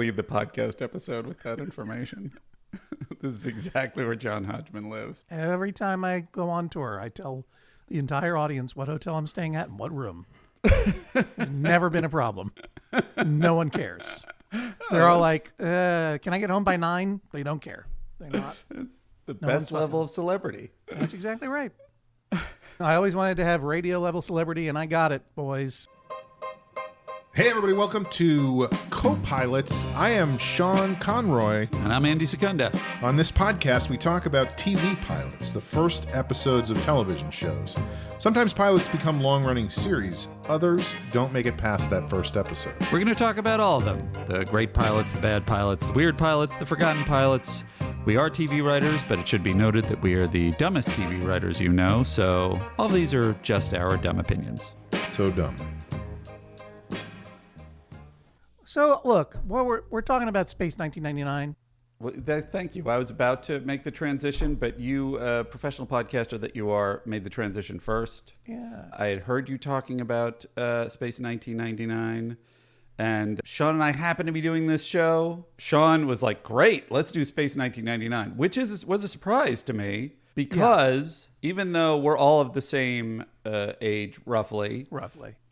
lead the podcast episode with that information. This is exactly where John Hodgman lives. Every time I go on tour, I tell the entire audience what hotel I'm staying at and what room. It's never been a problem. No one cares. They're all like, can I get home by 9? They don't care. They're not. It's the best level of celebrity. That's exactly right. I always wanted to have radio level celebrity, and I got it, boys. Hey, everybody. Welcome to Co-Pilots. I am Sean Conroy. And I'm Andy Secunda. On this podcast, we talk about TV pilots, the first episodes of television shows. Sometimes pilots become long-running series. Others don't make it past that first episode. We're going to talk about all of them. The great pilots, the bad pilots, the weird pilots, the forgotten pilots. We are TV writers, but it should be noted that we are the dumbest TV writers you know, so all these are just our dumb opinions. So dumb. So, look, we're talking about Space 1999. Well, thank you. I was about to make the transition, but you, professional podcaster that you are, made the transition first. Yeah. I had heard you talking about Space 1999, and Sean and I happened to be doing this show. Sean was like, great, let's do Space 1999, which was a surprise to me because even though we're all of the same age, roughly,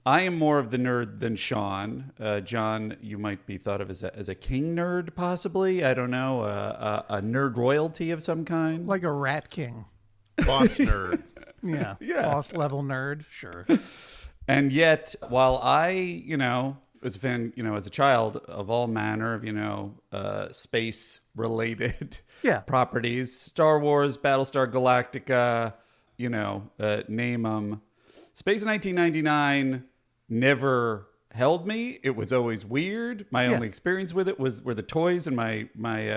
I am more of the nerd than Sean. John, you might be thought of as a king nerd, possibly. I don't know, a nerd royalty of some kind. Like a rat king. Boss nerd. Yeah. Boss level nerd, sure. And yet, while I, was a fan, as a child of all manner of, space-related properties, Star Wars, Battlestar Galactica, name them. Space 1999 never held me. It was always weird. My only experience with it were the toys in my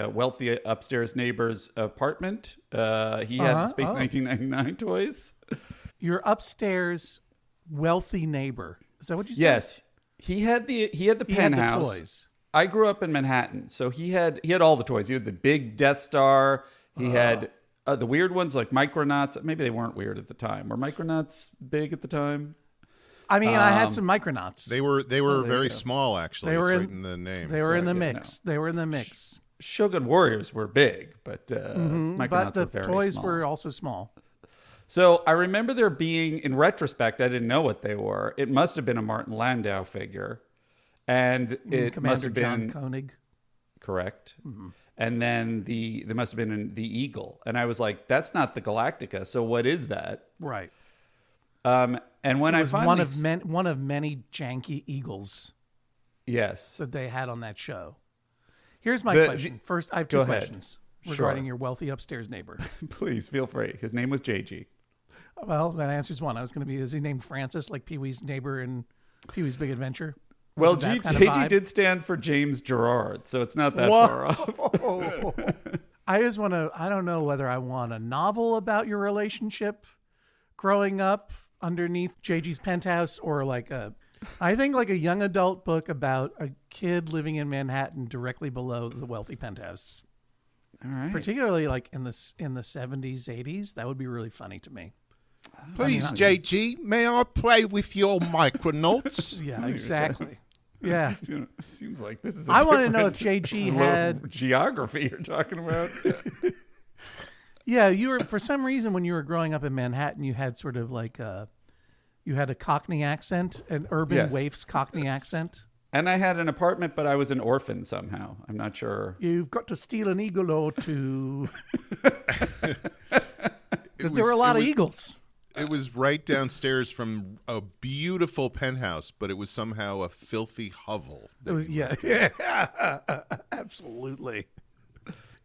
wealthy upstairs neighbor's apartment. He had the Space 1999 toys. Your upstairs wealthy neighbor. Is that what you said? Yes. He had the penthouse. Had the toys. I grew up in Manhattan, so he had all the toys. He had the big Death Star. He had the weird ones like Micronauts. Maybe they weren't weird at the time. Were Micronauts big at the time? I mean, I had some Micronauts. They were very small, actually. They were right in the name. They were in the mix. They were in the mix. Shogun Warriors were big, but Micronauts but the were very toys small. were also small. So I remember there being, in retrospect, I didn't know what they were. It must have been a Martin Landau figure. And it Commander must have been... John Koenig. Correct. Mm-hmm. And then there must have been the Eagle. And I was like, that's not the Galactica. So what is that? Right. And when I finally... one of many janky Eagles. Yes. That they had on that show. Here's my question. First, I have two questions regarding your wealthy upstairs neighbor. Please, feel free. His name was JG. Well, that answers one. I was going to be, is he named Francis, like Pee-wee's neighbor in Pee-wee's Big Adventure? Well, JG did stand for James Gerard, so it's not that far off. I just want to, I don't know whether I want a novel about your relationship growing up underneath JG's penthouse or I think like a young adult book about a kid living in Manhattan directly below the wealthy penthouse. All right. Particularly like in the 70s, 80s. That would be really funny to me. Please, JG, may I play with your Micronauts? Yeah, exactly. Yeah. Seems like this is I want to know if JG had geography you're talking about. Yeah, you were, for some reason when you were growing up in Manhattan, you had sort of like you had a Cockney accent, an urban waif's Cockney accent. And I had an apartment, but I was an orphan somehow. I'm not sure. You've got to steal an eagle or two. Because there were a lot of eagles. It was right downstairs from a beautiful penthouse, but it was somehow a filthy hovel. It was, yeah, absolutely.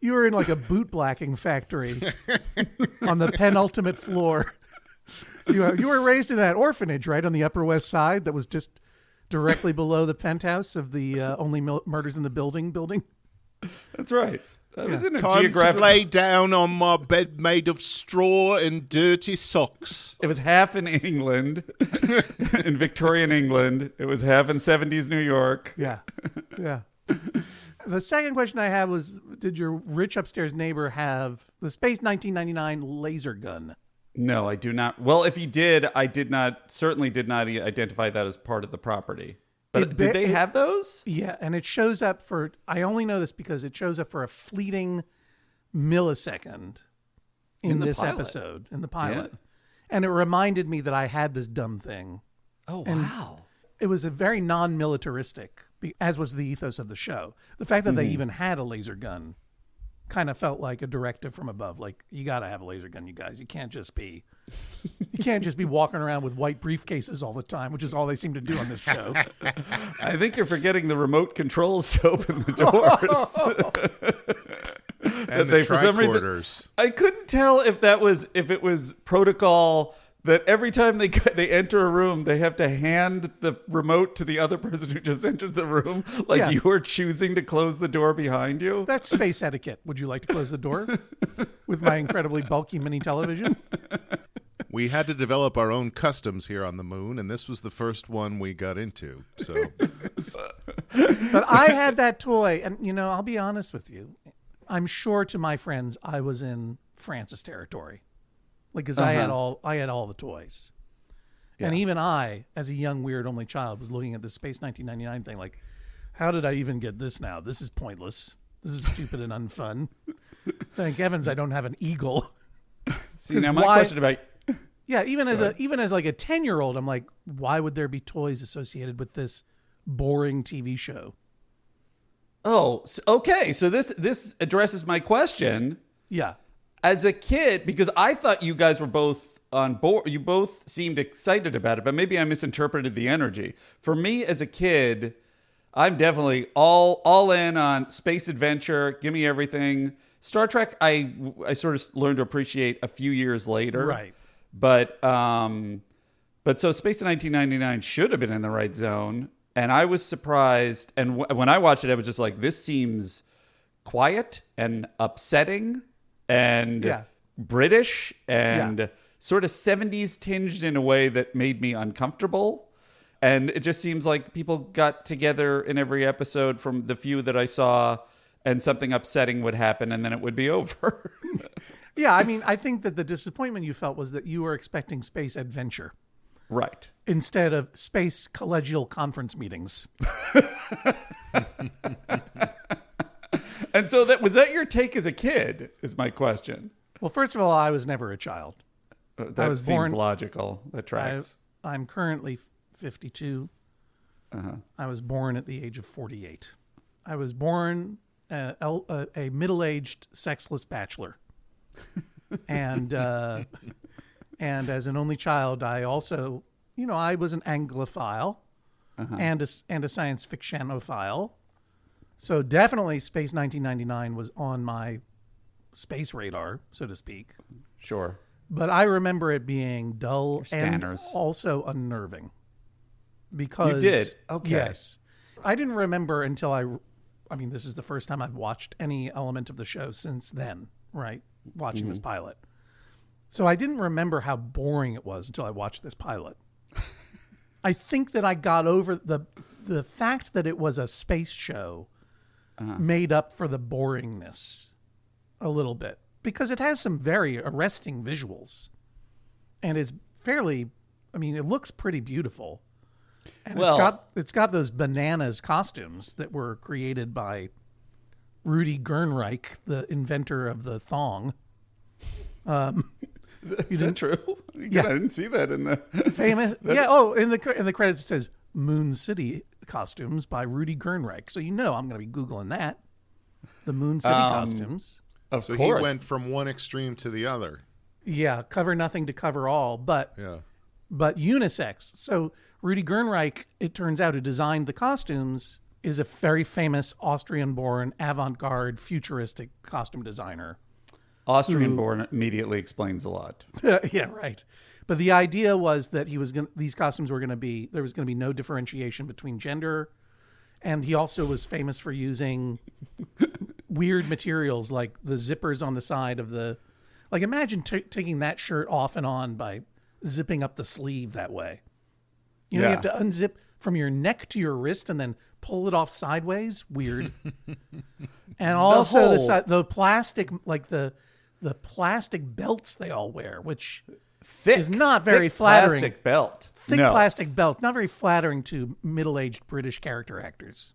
You were in like a boot blacking factory on the penultimate floor. You were raised in that orphanage, right, on the Upper West Side that was just directly below the penthouse of the Only Murders in the Building. That's right. That was in a Time geographic... to lay down on my bed made of straw and dirty socks. It was half in England, in Victorian England. It was half in 70s New York. Yeah. The second question I had was, did your rich upstairs neighbor have the Space 1999 laser gun? No, I do not. Well, if he did, I certainly did not identify that as part of the property. But did they have those? Yeah, and it shows up for, I only know this because it shows up for a fleeting millisecond in this episode, in the pilot. Yeah. And it reminded me that I had this dumb thing. Oh, wow. It was a very non-militaristic, as was the ethos of the show. The fact that they even had a laser gun kind of felt like a directive from above. Like, you got to have a laser gun, you guys. You can't just be walking around with white briefcases all the time, which is all they seem to do on this show. I think you're forgetting the remote controls to open the doors. And the for some reason, I couldn't tell if it was protocol that every time they enter a room, they have to hand the remote to the other person who just entered the room, like you were choosing to close the door behind you. That's space etiquette. Would you like to close the door with my incredibly bulky mini television? We had to develop our own customs here on the moon, and this was the first one we got into. So, but I had that toy, and I'll be honest with you. I'm sure to my friends I was in France's territory. Like, because I had all the toys. Yeah. And even I, as a young, weird, only child, was looking at this Space 1999 thing like, how did I even get this now? This is pointless. This is stupid and unfun. Thank heavens I don't have an eagle. See, now my question about... Yeah, even as like a 10-year-old, I'm like, why would there be toys associated with this boring TV show? Oh, okay. So this addresses my question. Yeah. As a kid, because I thought you guys were both on board, you both seemed excited about it, but maybe I misinterpreted the energy. For me as a kid, I'm definitely all in on space adventure. Give me everything. Star Trek, I sort of learned to appreciate a few years later. Right. But so Space in 1999 should have been in the right zone. And I was surprised. And when I watched it, I was just like, this seems quiet and upsetting and British and sort of 70s tinged in a way that made me uncomfortable. And it just seems like people got together in every episode from the few that I saw, and something upsetting would happen and then it would be over. Yeah, I mean, I think that the disappointment you felt was that you were expecting space adventure. Right. Instead of space collegial conference meetings. And so was that your take as a kid, is my question. Well, first of all, I was never a child. That seems logical. That tracks. I'm currently 52. I was born at the age of 48. I was born a middle-aged sexless bachelor. And as an only child, I also, I was an Anglophile and a science fictionophile. So definitely Space 1999 was on my space radar, so to speak. Sure. But I remember it being dull and also unnerving. Because you did? Okay. Yes. I didn't remember until I mean, this is the first time I've watched any element of the show since then, right? Watching this pilot. So I didn't remember how boring it was until I watched this pilot. I think that I got over the fact that it was a space show made up for the boringness a little bit, because it has some very arresting visuals and is fairly, I mean, it looks pretty beautiful. And it's got those bananas costumes that were created by Rudy Gernreich, the inventor of the thong. Is that true? Yeah, I didn't see that in the famous. In the credits it says Moon City costumes by Rudy Gernreich. So I'm going to be Googling that. The Moon City costumes. Of course, he went from one extreme to the other. Yeah, cover nothing to cover all, but unisex. So Rudy Gernreich, it turns out, who designed the costumes, is a very famous Austrian-born avant-garde futuristic costume designer. Austrian-born immediately explains a lot. Yeah, right. But the idea was that these costumes were going to be, there was going to be no differentiation between gender. And he also was famous for using weird materials like the zippers on the side of the, like imagine taking that shirt off and on by zipping up the sleeve that way. You have to unzip from your neck to your wrist and then pull it off sideways. Weird. And also the plastic, like the plastic belts they all wear, which thick is not very flattering. Plastic belt. Thick plastic belt, not very flattering to middle-aged British character actors.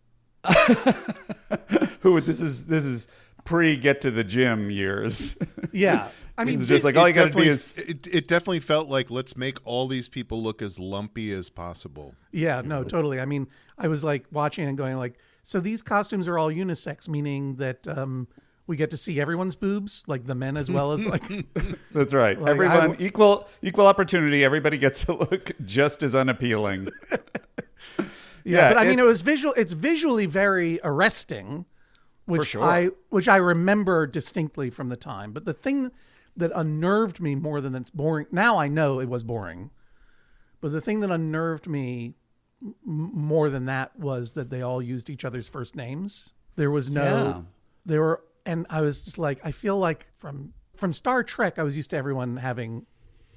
Who this is pre get to the gym years. Yeah. I mean, it's just like all you got to do is. It definitely felt like, let's make all these people look as lumpy as possible. Yeah, no, totally. I mean, I was like watching and going like, so these costumes are all unisex, meaning that we get to see everyone's boobs, like the men as well as like. That's right. Like, Everyone equal opportunity. Everybody gets to look just as unappealing. Yeah, but I mean, it's visually very arresting, which I remember distinctly from the time. But the thing that unnerved me more than it's boring. Now I know it was boring, but the thing that unnerved me more than that was that they all used each other's first names. There was and I was just like, I feel like from Star Trek, I was used to everyone having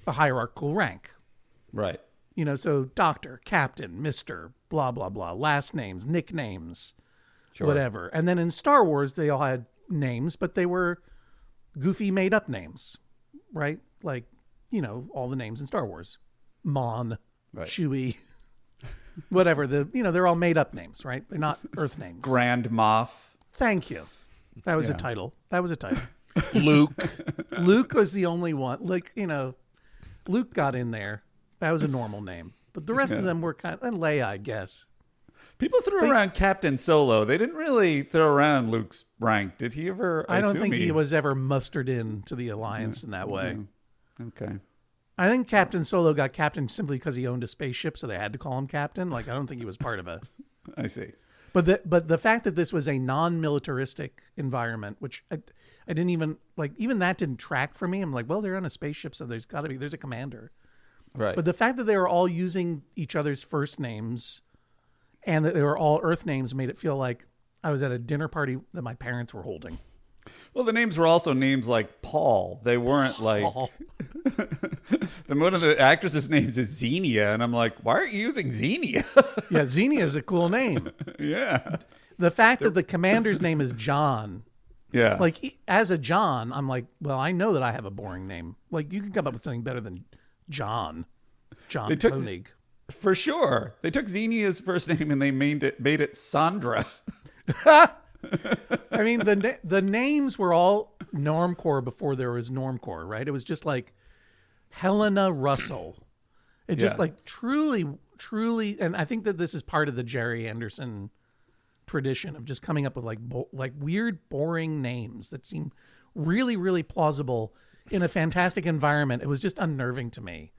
a hierarchical rank. Right. You know, so doctor, captain, Mr., blah, blah, blah, last names, nicknames, whatever. And then in Star Wars, they all had names, but they were goofy made up names, right? Like, you know, all the names in Star Wars. Mon, Chewie, whatever. They're all made up names, right? They're not Earth names. Grand Moff. Thank you. That was a title. Luke was the only one. Like, you know, Luke got in there. That was a normal name. But the rest of them were and Leia, I guess. People threw around Captain Solo. They didn't really throw around Luke's rank. Did he ever? I don't think he was ever mustered into the Alliance in that way. Okay. I think Captain Solo got captain simply because he owned a spaceship, so they had to call him captain. Like, I don't think he was part of a... I see. But the fact that this was a non-militaristic environment, which I didn't even... Like, even that didn't track for me. I'm like, well, they're on a spaceship, so there's a commander. Right. But the fact that they were all using each other's first names and that they were all Earth names made it feel like I was at a dinner party that my parents were holding. Well, the names were also names like Paul. They weren't like... One of the actresses' names is Xenia, and I'm like, why aren't you using Xenia? Yeah, Xenia is a cool name. Yeah. The fact that the commander's name is John... Yeah. Like, as a John, I'm like, well, I know that I have a boring name. Like, you can come up with something better than John Koenig. For sure. They took Xenia's first name and they made it Sandra. I mean, the names were all normcore before there was normcore, right? It was just like Helena Russell. It just like truly, and I think that this is part of the Jerry Anderson tradition of just coming up with like weird, boring names that seem really, really plausible in a fantastic environment. It was just unnerving to me.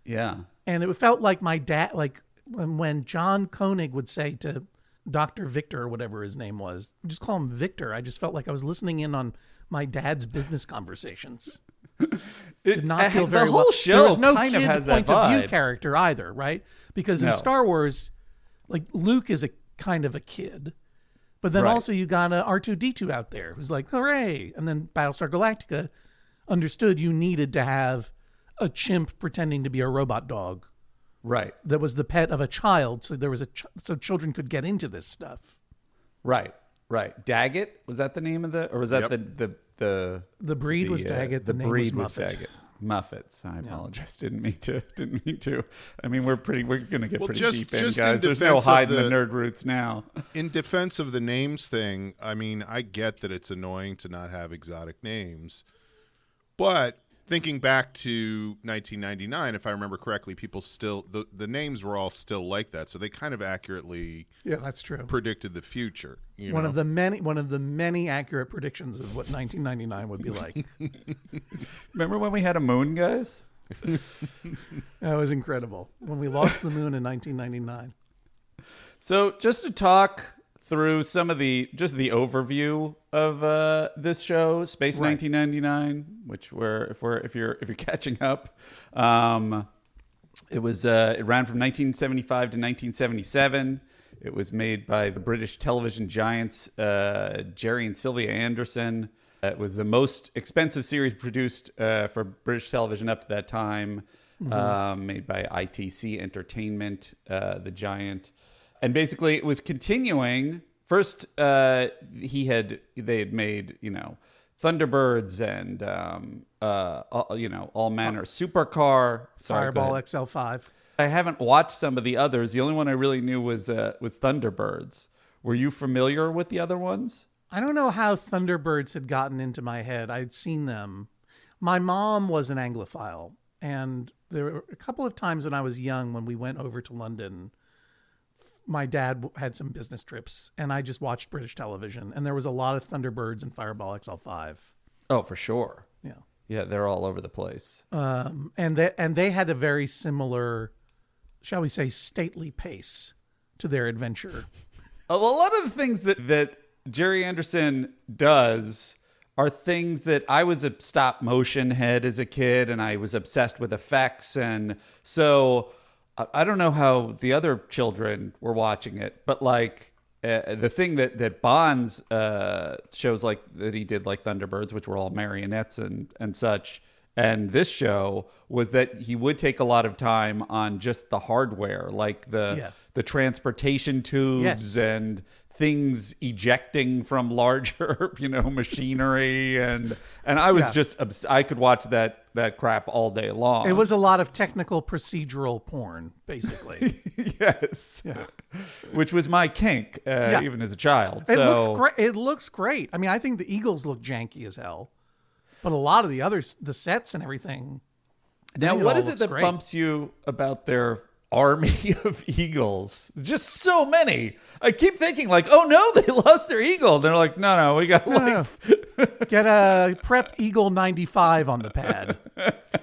Yeah. And it felt like my dad, like when John Koenig would say to Dr. Victor or whatever his name was, just call him Victor. I just felt like I was listening in on my dad's business conversations. Did not feel very the whole well. show There was no kind of kid has point that of vibe. view character either, right? Because in Star Wars, like Luke is a kind of a kid, but then also you got a R2-D2 out there who's like, hooray! And then Battlestar Galactica understood you needed to have a chimp pretending to be a robot dog, right? That was the pet of a child, so there was so children could get into this stuff. Right. Daggett, was that the name of or was that the breed was Daggett. The name breed was was Daggett. Muffets. I apologize. Didn't mean to. I mean, we're going to get pretty deep in, guys. There's no hiding the nerd roots now. In defense of the names thing, I mean, I get that it's annoying to not have exotic names, but thinking back to 1999, if I remember correctly, people still the names were all still like that, so they kind of accurately that's true. predicted the future. One of the many accurate predictions of what 1999 would be like. Remember when we had a moon, guys? That was incredible. When we lost the moon in 1999. So just to talk through some of the overview of this show, Space 1999, which if you're catching up, it ran from 1975 to 1977. It was made by the British television giants Jerry and Sylvia Anderson. It was the most expensive series produced for British television up to that time, made by ITC Entertainment, the giant. And basically, it was continuing. First, they had made Thunderbirds and all manner supercar. Fireball XL5. I haven't watched some of the others. The only one I really knew was Thunderbirds. Were you familiar with the other ones? I don't know how Thunderbirds had gotten into my head. I'd seen them. My mom was an Anglophile, and there were a couple of times when I was young when we went over to London. My dad had some business trips, and I just watched British television, and there was a lot of Thunderbirds and Fireball XL5. Oh, for sure. Yeah. Yeah, they're all over the place. And they had a very similar, shall we say, stately pace to their adventure. A lot of the things that Jerry Anderson does are things that I was a stop motion head as a kid, and I was obsessed with effects. And so I don't know how the other children were watching it, but like the thing that bonds shows like that he did, like Thunderbirds, which were all marionettes and such. And this show was that he would take a lot of time on just the hardware, like the transportation tubes and things ejecting from larger, machinery. And I was just, I could watch that crap all day long. It was a lot of technical procedural porn, basically. Yes. Yeah. Which was my kink, even as a child. It looks great. I mean, I think the Eagles look janky as hell. But a lot of the others, the sets and everything. Now, what is it that bumps you about their army of eagles? Just so many. I keep thinking like, oh no, they lost their eagle. They're like, no, we got get a prep Eagle 95 on the pad.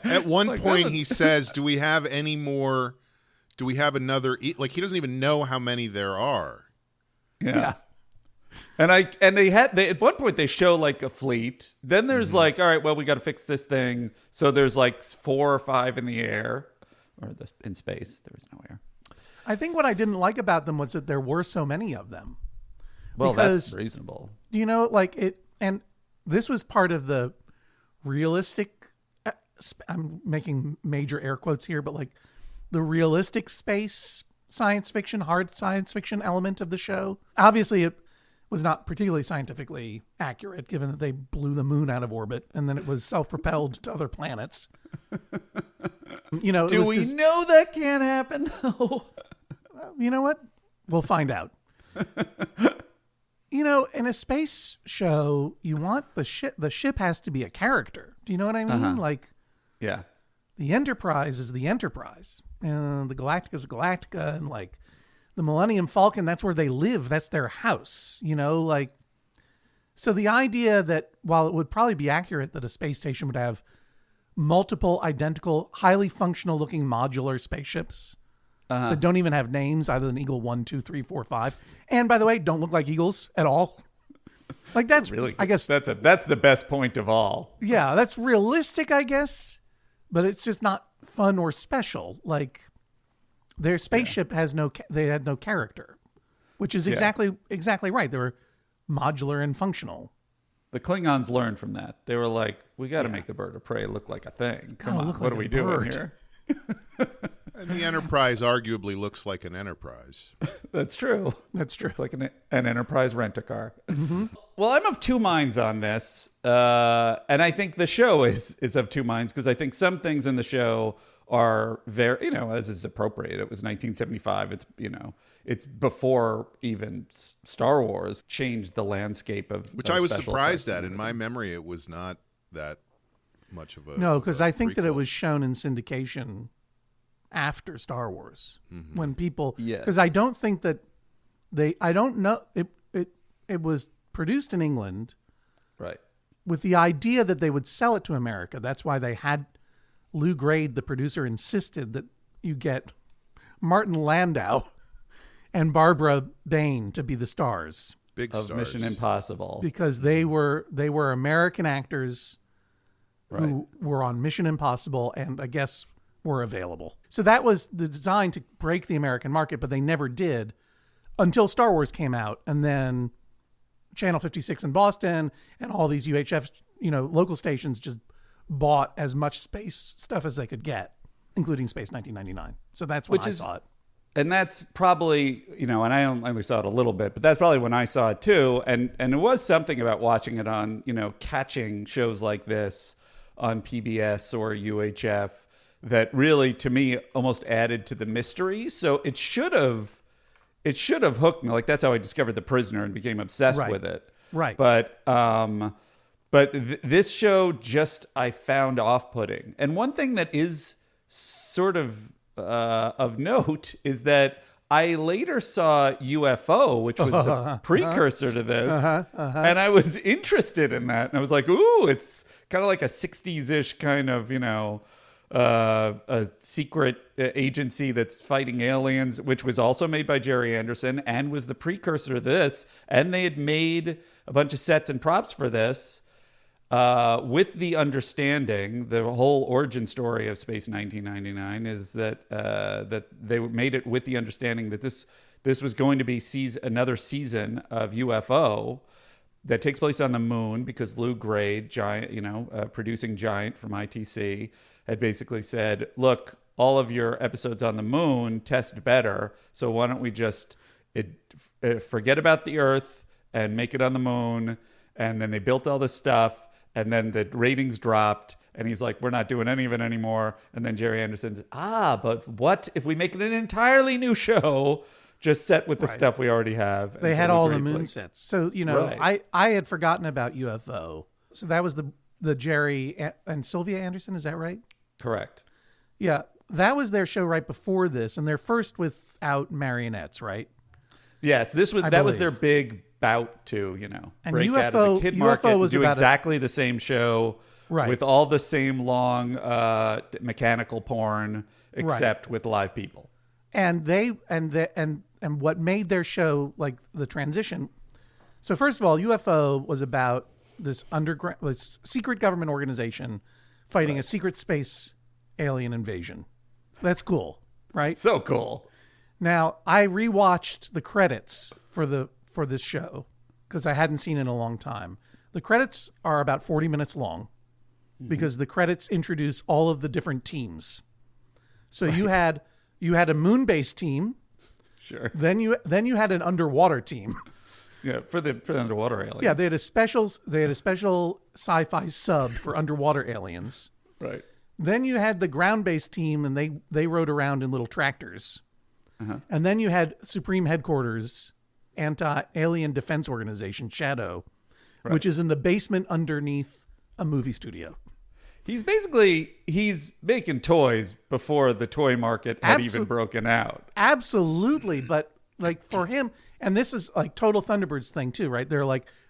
At one point, he says, "Do we have any more? Do we have another?" Like he doesn't even know how many there are. Yeah. And they at one point they show like a fleet. Then there's like, all right, well, we got to fix this thing. So there's like 4 or 5 in the air, or in space. There was no air. I think what I didn't like about them was that there were so many of them. Well, that's reasonable. And this was part of the realistic. I'm making major air quotes here, but like the realistic space science fiction, hard science fiction element of the show. Obviously, it was not particularly scientifically accurate, given that they blew the moon out of orbit and then it was self-propelled to other planets. Do we know that can't happen though? You know what? We'll find out. In a space show, you want the ship has to be a character. Do you know what I mean? Like, yeah, the Enterprise is the Enterprise, and the Galactica is Galactica, and like the Millennium Falcon, that's where they live. That's their house, So the idea that while it would probably be accurate that a space station would have multiple identical, highly functional looking modular spaceships that don't even have names other than Eagle 1, 2, 3, 4, 5. And by the way, don't look like eagles at all. Like that's really, I guess that's the best point of all. Yeah, that's realistic, I guess, but it's just not fun or special. Like, their spaceship they had no character, which is exactly right. They were modular and functional. The Klingons learned from that. They were like, we got to make the bird of prey look like a thing. Come on, what are we doing here? And the Enterprise arguably looks like an Enterprise. That's true. It's like an Enterprise rent-a-car. Mm-hmm. Well, I'm of two minds on this. And I think the show is of two minds, because I think some things in the show are very, as is appropriate. It was 1975. It's before even Star Wars changed the landscape of which I was surprised at. In my memory, it was not that much of a because I think that it was shown in syndication after Star Wars when people because I don't think that I don't know it was produced in England, right, with the idea that they would sell it to America. That's why they had Lou Grade, the producer, insisted that you get Martin Landau and Barbara Bain to be the stars of Mission Impossible, because they were American actors who were on Mission Impossible and I guess were available. So that was the design, to break the American market, but they never did until Star Wars came out, and then Channel 56 in Boston and all these UHF local stations just bought as much space stuff as they could get, including Space 1999. So that's when I saw it. And that's probably, and I only saw it a little bit, but that's probably when I saw it too. And it was something about watching it on, catching shows like this on PBS or UHF that really, to me, almost added to the mystery. So it should have hooked me. Like, that's how I discovered The Prisoner and became obsessed with it. Right. But this show just, I found off-putting. And one thing that is sort of note is that I later saw UFO, which was the precursor to this, and I was interested in that. And I was like, ooh, it's kind of like a 60s-ish kind of, a secret agency that's fighting aliens, which was also made by Jerry Anderson and was the precursor to this. And they had made a bunch of sets and props for this. With the understanding, the whole origin story of Space 1999 is that they made it with the understanding that this was going to be another season of UFO that takes place on the moon, because Lou Grade, producing giant from ITC, had basically said, look, all of your episodes on the moon test better, so why don't we just forget about the Earth and make it on the moon? And then they built all this stuff. And then the ratings dropped, and he's like, we're not doing any of it anymore. And then Jerry Anderson's, but what if we make it an entirely new show, just set with the stuff we already have? They had all the moon sets. So, I had forgotten about UFO. So that was the Jerry and Sylvia Anderson, is that right? Correct. Yeah, that was their show right before this, and they're first without marionettes, right? Yes, was their big bout to, and break UFO, out of the kid market and do exactly the same show with all the same long mechanical porn, except with live people. And what made their show like the transition. So first of all, UFO was about this secret government organization fighting a secret space alien invasion. That's cool, right? So cool. Now, I rewatched the credits for this show because I hadn't seen it in a long time. The credits are about 40 minutes long because the credits introduce all of the different teams. So you had a moon-based team. Sure. Then you had an underwater team. Yeah, for the underwater aliens. Yeah, they had a special sci-fi sub for underwater aliens. Right. Then you had the ground-based team, and they rode around in little tractors. And then you had Supreme Headquarters, Anti-Alien Defense Organization, Shadow, which is in the basement underneath a movie studio. He's making toys before the toy market had even broken out. Absolutely. But like for him, and this is like Total Thunderbird's thing too, right? There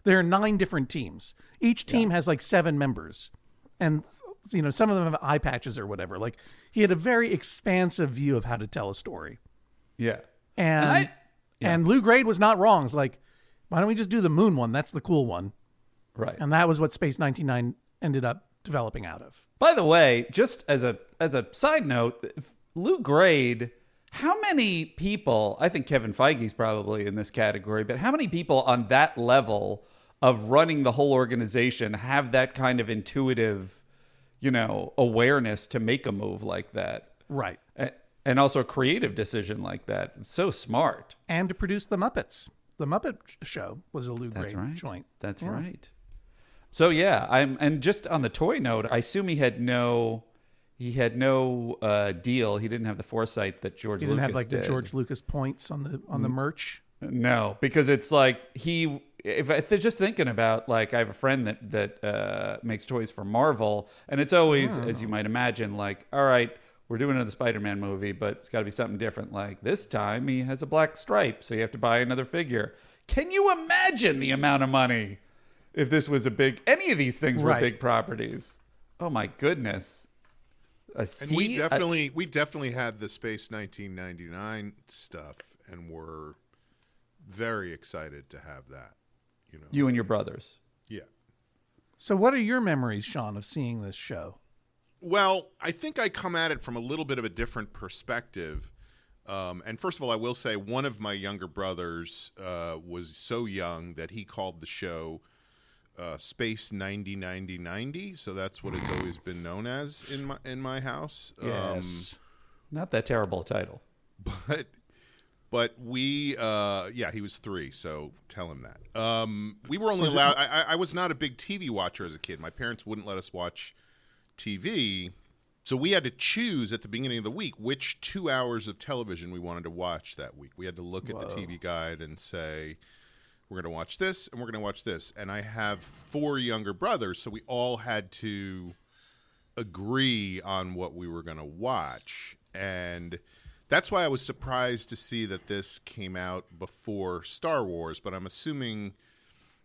are 9 different teams. Each team has like 7 members. And some of them have eye patches or whatever. Like he had a very expansive view of how to tell a story. Yeah. And Lou Grade was not wrong. It's like, why don't we just do the moon one? That's the cool one. Right. And that was what Space 99 ended up developing out of. By the way, just as a side note, Lou Grade, how many people, I think Kevin Feige's probably in this category, but how many people on that level of running the whole organization have that kind of intuitive, awareness to make a move like that? Right. And also a creative decision like that. So smart. And to produce The Muppets. The Muppet Show was a Lou Grade joint. That's right. So and just on the toy note, I assume he had no deal. He didn't have the foresight that George Lucas did. He didn't have the George Lucas points on the merch. No, because it's like if they're just thinking about, like, I have a friend that makes toys for Marvel, and it's always, as you might imagine, like, all right, we're doing another Spider-Man movie, but it's got to be something different. Like, this time he has a black stripe, so you have to buy another figure. Can you imagine the amount of money if this was any of these things were big properties? Oh my goodness. And we definitely had the Space 1999 stuff, and were very excited to have that. You and your brothers. Yeah. So what are your memories, Sean, of seeing this show? Well, I think I come at it from a little bit of a different perspective. And first of all, I will say one of my younger brothers was so young that he called the show Space 90. So that's what it's always been known as in my house. Yes. Not that terrible a title. But But he was 3, so tell him that. We were only allowed. I was not a big TV watcher as a kid. My parents wouldn't let us watch TV, so we had to choose at the beginning of the week which 2 hours of television we wanted to watch that week. We had to look at the TV guide and say, we're going to watch this and we're going to watch this. And I have 4 younger brothers, so we all had to agree on what we were going to watch. And that's why I was surprised to see that this came out before Star Wars, but I'm assuming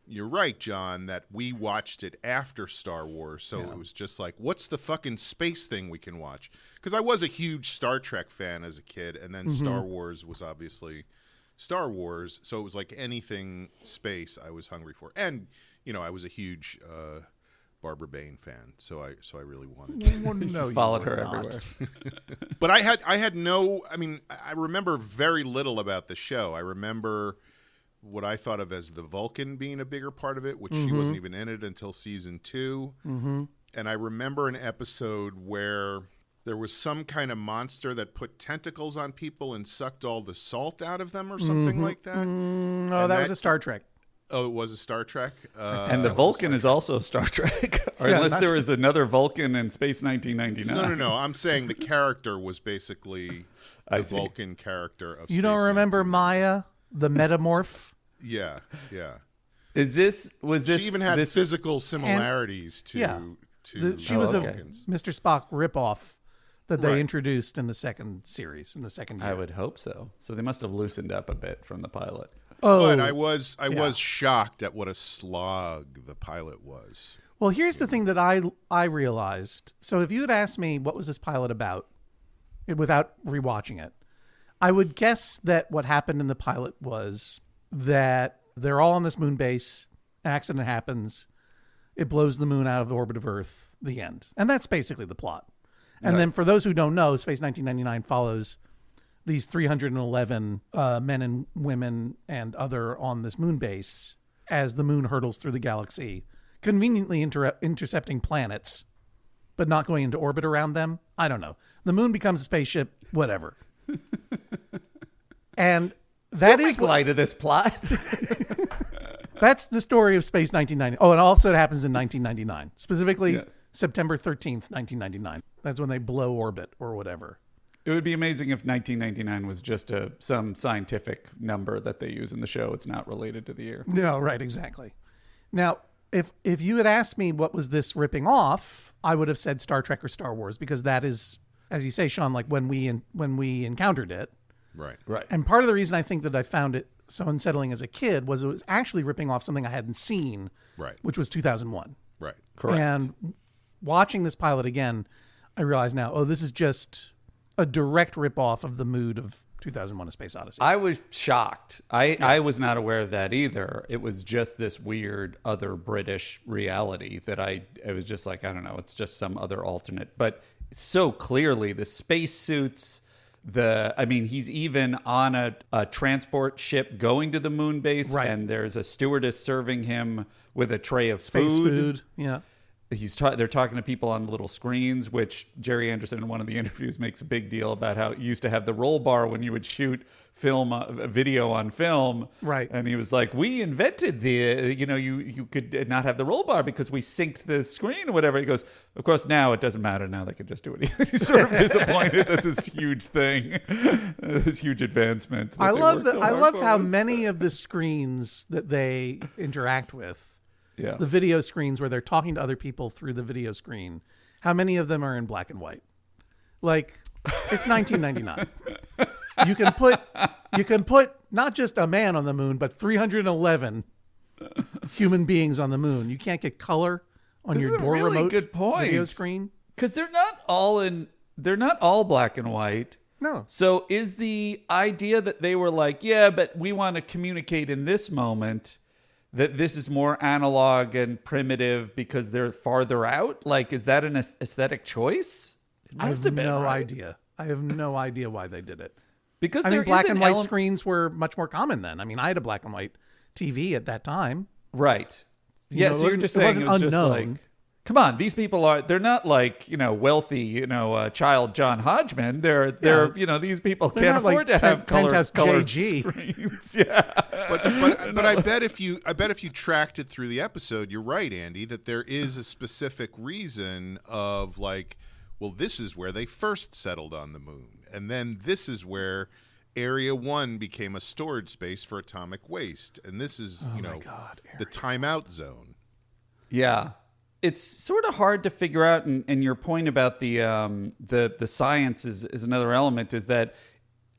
you're right, John, that we watched it after Star Wars, so it was just like, what's the fucking space thing we can watch? Because I was a huge Star Trek fan as a kid, and then Star Wars was obviously Star Wars, so it was like anything space I was hungry for. And, I was a huge Barbara Bain fan, so I really wanted to. Just followed her everywhere. But I remember very little about the show. I remember what I thought of as the Vulcan being a bigger part of it, which she wasn't even in it until season 2. And I remember an episode where there was some kind of monster that put tentacles on people and sucked all the salt out of them or something like that. No, that was a Star Trek. Oh, it was a Star Trek? And the Vulcan is also Star Trek. Or unless there was another Vulcan in Space 1999. No. I'm saying the character was basically the Vulcan character of Space. You don't remember Maya, the metamorph? Yeah. Was this? She even had physical similarities to she was Vulcans. a Mr. Spock ripoff that they introduced in the second series, in the second year. I would hope so. So they must have loosened up a bit from the pilot. But I was shocked at what a slog the pilot was. Well, here's the thing that I realized. So if you had asked me what was this pilot about, without rewatching it, I would guess that what happened in the pilot was that they're all on this moon base, accident happens, it blows the moon out of the orbit of Earth, the end. And that's basically the plot. And then for those who don't know, Space 1999 follows these 311 men and women and other on this moon base as the moon hurtles through the galaxy, conveniently intercepting planets, but not going into orbit around them. I don't know. The moon becomes a spaceship, whatever. And that Don't make light of this plot. That's the story of Space 1990. Oh, and also it happens in 1999, specifically September 13th, 1999. That's when they blow orbit or whatever. It would be amazing if 1999 was just some scientific number that they use in the show. It's not related to the year. No, right, exactly. Now, if you had asked me what was this ripping off, I would have said Star Trek or Star Wars, because that is, as you say, Sean, like when we encountered it. Right. And part of the reason I think that I found it so unsettling as a kid was it was actually ripping off something I hadn't seen, which was 2001. Right. Correct. And watching this pilot again, I realize now, this is just a direct ripoff of the mood of 2001: A Space Odyssey. I was shocked. I was not aware of that either. It was just this weird other British reality that it was just like, I don't know, it's just some other alternate. But so clearly the spacesuits, he's even on a transport ship going to the moon base, and there's a stewardess serving him with a tray of space food. Yeah. They're talking to people on little screens, which Jerry Anderson in one of the interviews makes a big deal about how it used to have the roll bar when you would shoot video on film. Right. And he was like, we invented you could not have the roll bar because we synced the screen or whatever. He goes, of course, now it doesn't matter. Now they can just do it. He's sort of disappointed at this huge thing, this huge advancement. I love how many of the screens that they interact with, the video screens where they're talking to other people through the video screen, how many of them are in black and white? Like, it's 1999. You can put not just a man on the moon, but 311 human beings on the moon. You can't get color on your door remote video screen, because they're not all black and white. No. So is the idea that they were like, but we want to communicate in this moment, that this is more analog and primitive because they're farther out? Like, is that an aesthetic choice? I have no idea. I have no idea why they did it. Because black and white screens were much more common then. I mean, I had a black and white TV at that time. Right. So you're just saying it was unknown. Just like, come on, these people they're not like, wealthy, child John Hodgman. They're these people can't afford to have color screens. Yeah. But I bet if you tracked it through the episode, you're right, Andy, that there is a specific reason of like, well, this is where they first settled on the moon. And then this is where Area 1 became a storage space for atomic waste. And this is, the timeout zone. Yeah. It's sort of hard to figure out, and your point about the science is another element, is that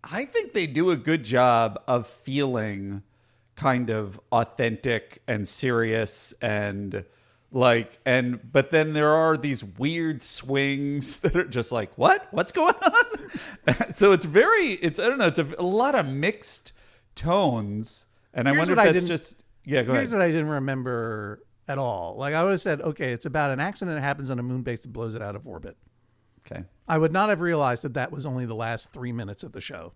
I think they do a good job of feeling kind of authentic and serious and but then there are these weird swings that are just like, what's going on? So it's I don't know, it's a lot of mixed tones, and I wonder if that's just go ahead. Here's what I didn't remember at all. Like, I would have said, okay, it's about an accident that happens on a moon base that blows it out of orbit. Okay. I would not have realized that was only the last 3 minutes of the show,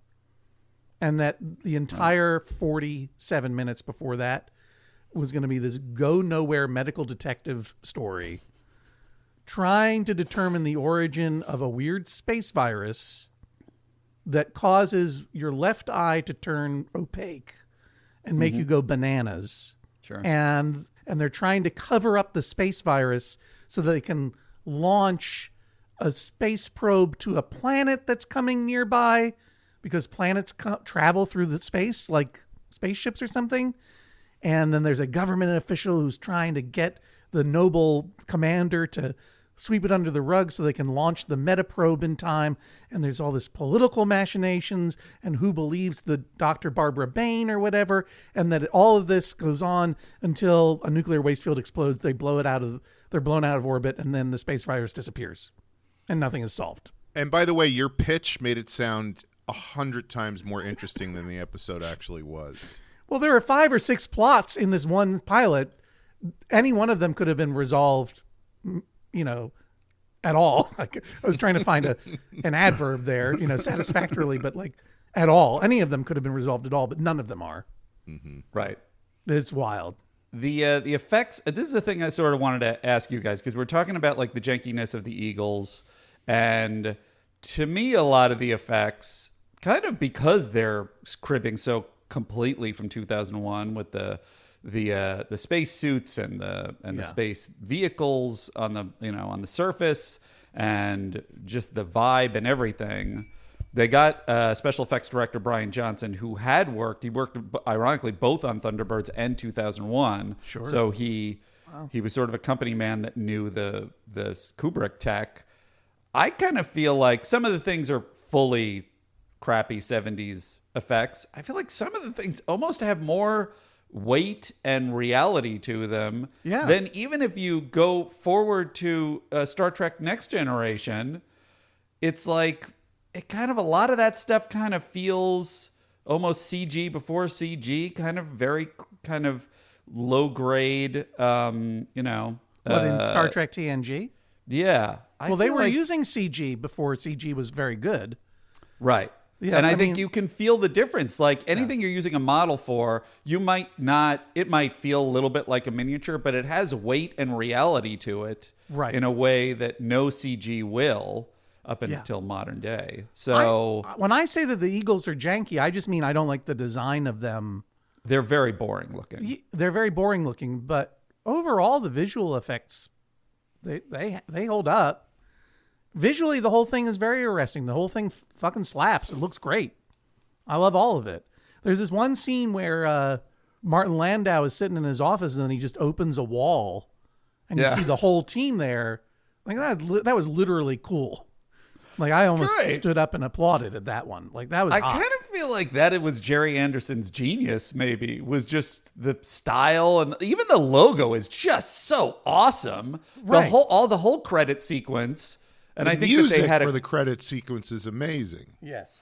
and that the entire 47 minutes before that was going to be this go nowhere medical detective story trying to determine the origin of a weird space virus that causes your left eye to turn opaque and make you go bananas. Sure. And they're trying to cover up the space virus so that they can launch a space probe to a planet that's coming nearby, because planets travel through the space like spaceships or something. And then there's a government official who's trying to get the noble commander to sweep it under the rug so they can launch the metaprobe in time. And there's all this political machinations and who believes the Dr. Barbara Bain or whatever. And that all of this goes on until a nuclear waste field explodes. They're blown out of orbit, and then the space virus disappears and nothing is solved. And by the way, your pitch made it sound 100 times more interesting than the episode actually was. Well, there are 5 or 6 plots in this one pilot. Any one of them could have been resolved, at all. Like, I was trying to find an adverb there, satisfactorily, but like at all. Any of them could have been resolved at all, but none of them are. Mm-hmm. Right. It's wild. The effects. This is the thing I sort of wanted to ask you guys, because we're talking about like the jankiness of the Eagles, and to me, a lot of the effects, kind of because they're cribbing so completely from 2001 with the space suits and the space vehicles on the surface, and just the vibe and everything. They got special effects director Brian Johnson, who had worked. He worked ironically both on Thunderbirds and 2001. Sure. So he was sort of a company man that knew the Kubrick tech. I kind of feel like some of the things are fully crappy 70s effects. I feel like some of the things almost have more weight and reality to them than even if you go forward to Star Trek Next Generation. It's like a lot of that stuff kind of feels almost CG before CG, kind of very kind of low grade, What, in Star Trek TNG? Yeah. Well, they were using CG before CG was very good. Right. Yeah, and I think you can feel the difference. Like anything you're using a model for, it might feel a little bit like a miniature, but it has weight and reality to it in a way that no CG will up until modern day. So when I say that the Eagles are janky, I just mean I don't like the design of them. They're very boring looking. They're very boring looking, but overall the visual effects, they hold up. Visually, the whole thing is very arresting. The whole thing fucking slaps. It looks great. I love all of it. There's this one scene where Martin Landau is sitting in his office, and then he just opens a wall, and you see the whole team there. Like that was literally cool. Like I almost stood up and applauded at that one. Like that was. I kind of feel like that it was Jerry Anderson's genius. Maybe was just the style, and even the logo is just so awesome. Right. The whole credit sequence. And I think music that they had for the credit sequence is amazing. Yes.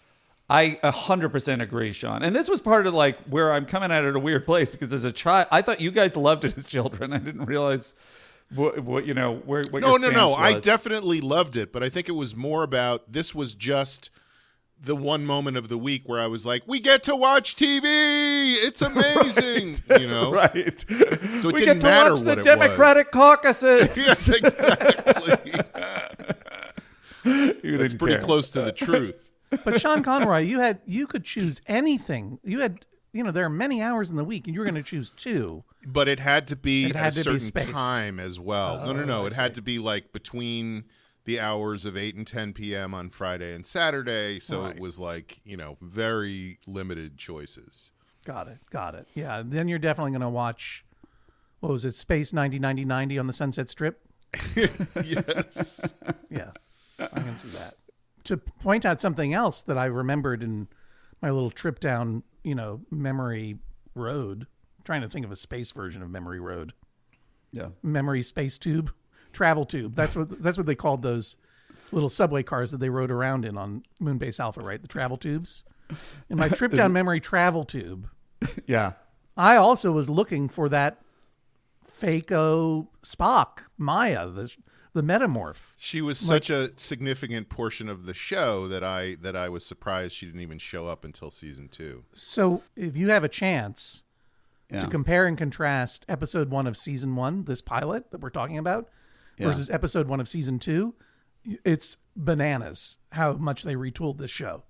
I 100% agree, Sean. And this was part of like where I'm coming at it at a weird place, because as a child, I thought you guys loved it as children. I didn't realize what your stance was. I definitely loved it, but I think it was more about this was just the one moment of the week where I was like, we get to watch TV. It's amazing. Right. You know? Right. So it we didn't get to matter watch what the it Democratic caucuses. Yes, exactly. It's pretty care. close to the truth. But Sean Conroy, you could choose anything. There are many hours in the week, and you were going to choose 2. But it had to be at a certain space. time as well. No. It had to be like between the hours of 8 and 10 p.m. on Friday and Saturday. So It was like, very limited choices. Got it. Yeah. Then you're definitely going to watch, what was it, Space 90-90-90 on the Sunset Strip? Yes. Yeah. I can see that. To point out something else that I remembered in my little trip down, Memory Road, trying to think of a space version of Memory Road. Yeah. Memory Space Tube. Travel Tube. That's what they called those little subway cars that they rode around in on Moonbase Alpha, right? The travel tubes. In my trip down memory travel tube, Yeah. I also was looking for that Fako Spock, Maya, the metamorph. She was such a significant portion of the show that I was surprised she didn't even show up until season 2. So if you have a chance to compare and contrast episode 1 of season 1, this pilot that we're talking about, versus episode 1 of season 2, it's bananas how much they retooled this show.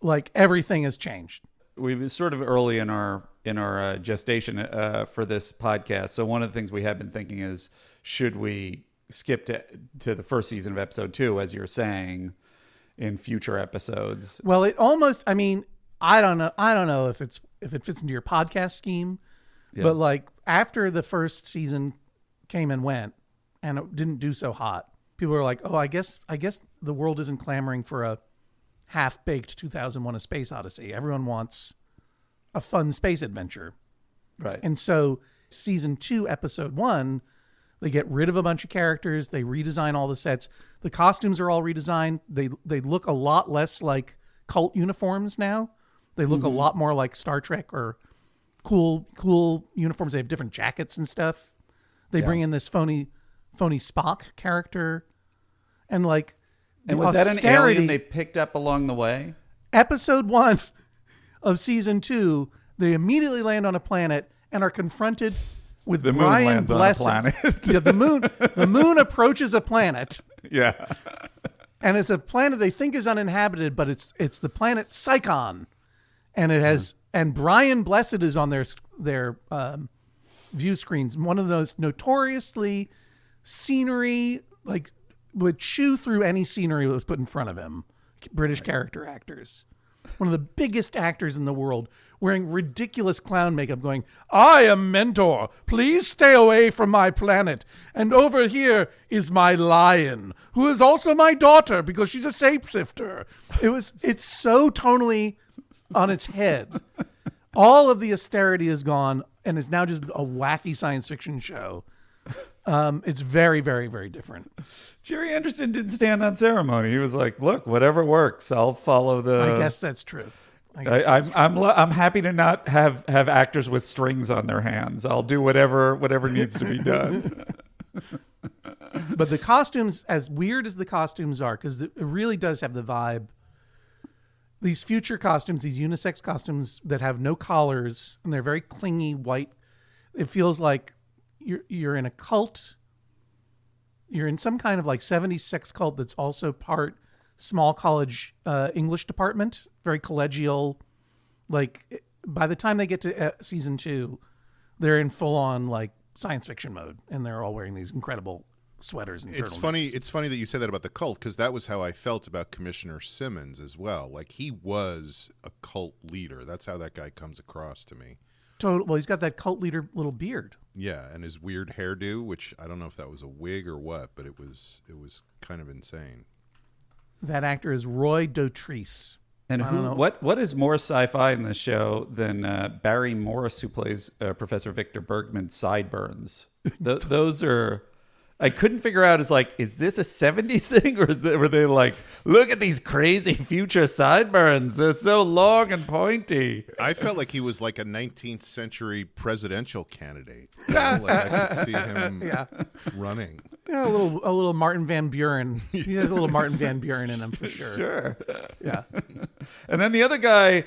Like, everything has changed. We were sort of early in our gestation for this podcast. So one of the things we have been thinking is, should we skip to the first season of episode 2, as you're saying, in future episodes? Well, it almost, I don't know if it fits into your podcast scheme, but like after the first season came and went and it didn't do so hot, people were like, oh, I guess the world isn't clamoring for a half-baked 2001: A Space Odyssey. Everyone wants a fun space adventure. Right. And so season 2, episode 1, they get rid of a bunch of characters. They redesign all the sets. The costumes are all redesigned. They look a lot less like cult uniforms now. They look a lot more like Star Trek or cool uniforms. They have different jackets and stuff. They bring in this phony Spock character. And like, and was that an alien they picked up along the way? Episode 1 of season 2, they immediately land on a planet and are confronted with the Brian moon lands Blessed. on a planet. Yeah, the moon approaches a planet. Yeah. And it's a planet they think is uninhabited, but it's the planet Psychon. And it has and Brian Blessed is on their view screens. One of those notoriously scenery, like, would chew through any scenery that was put in front of him. British character actors. One of the biggest actors in the world, wearing ridiculous clown makeup, going, I am Mentor. Please stay away from my planet. And over here is my lion, who is also my daughter because she's a shapeshifter. It's so tonally on its head. All of the austerity is gone, and it's now just a wacky science fiction show. It's very, very, very different. Jerry Anderson didn't stand on ceremony. He was like, "Look, whatever works, I'll follow the." I guess that's true. I'm happy to not have actors with strings on their hands. I'll do whatever needs to be done. But the costumes, as weird as the costumes are, because it really does have the vibe. These future costumes, these unisex costumes that have no collars and they're very clingy white. It feels like you're in a cult. You're in some kind of like 70s sex cult that's also part small college English department, very collegial. Like, by the time they get to season 2, they're in full on like science fiction mode, and they're all wearing these incredible sweaters and turtlenecks. It's funny that you said that about the cult, because that was how I felt about Commissioner Simmons as well. Like, he was a cult leader. That's how that guy comes across to me. Well, he's got that cult leader little beard. Yeah, and his weird hairdo, which I don't know if that was a wig or what, but it was kind of insane. That actor is Roy Dotrice. And what is more sci-fi in this show than Barry Morris, who plays Professor Victor Bergman's sideburns? Those are... I couldn't figure out, is this a 70s thing, or were they like, look at these crazy future sideburns, they're so long and pointy? I felt like he was like a 19th century presidential candidate. Like, I could see him running. Yeah, a little Martin Van Buren. He has a little Martin Van Buren in him for sure. Sure. Yeah. And then the other guy,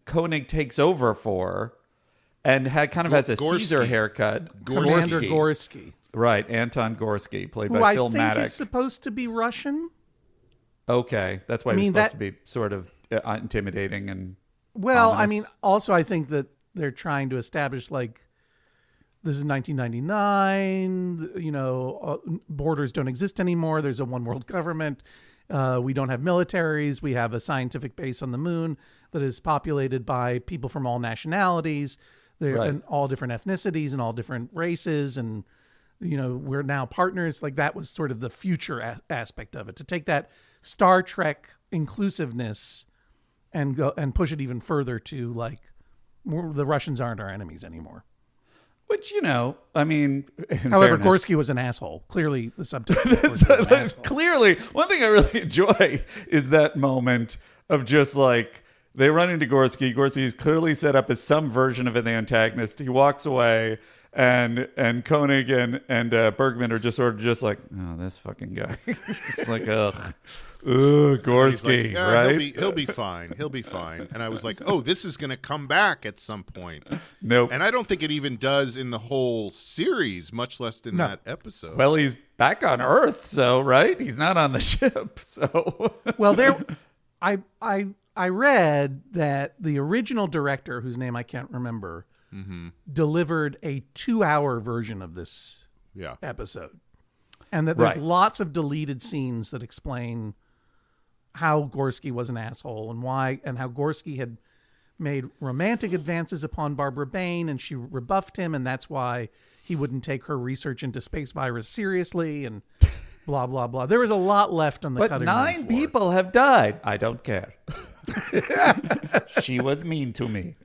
Koenig takes over for, and has a Gorsky. Caesar haircut. Commander Gorsky. Right, Anton Gorsky, played Who by I Phil think Maddock. is supposed to be Russian. Okay, that's why he was supposed to be sort of intimidating and. Well, ominous. I mean, also I think that they're trying to establish this is 1999. Borders don't exist anymore. There's a one world government. We don't have militaries. We have a scientific base on the moon that is populated by people from all nationalities. They're and all different ethnicities and all different races, and we're now partners. Like that was sort of the future aspect of it. To take that Star Trek inclusiveness and go and push it even further to the Russians aren't our enemies anymore. Which, I mean... However, Gorsky was an asshole. Clearly, the subtext was Gorsky was an asshole. Clearly, one thing I really enjoy is that moment of just they run into Gorsky. Gorsky is clearly set up as some version of an antagonist. He walks away, and Koenig and Bergman are just sort of just like, oh, this fucking guy. Just like, ugh. Gorsky, right? He'll be fine. He'll be fine. And I was like, oh, this is going to come back at some point. Nope. And I don't think it even does in the whole series, much less in that episode. Well, he's back on Earth, so right? He's not on the ship, so. Well, I read that the original director, whose name I can't remember, delivered a 2-hour version of this episode, and that there's lots of deleted scenes that explain how Gorsky was an asshole and why, and how Gorsky had made romantic advances upon Barbara Bain, and she rebuffed him, and that's why he wouldn't take her research into space virus seriously, and blah, blah, blah. There was a lot left on the cutting room floor. But 9 people have died. I don't care. She was mean to me.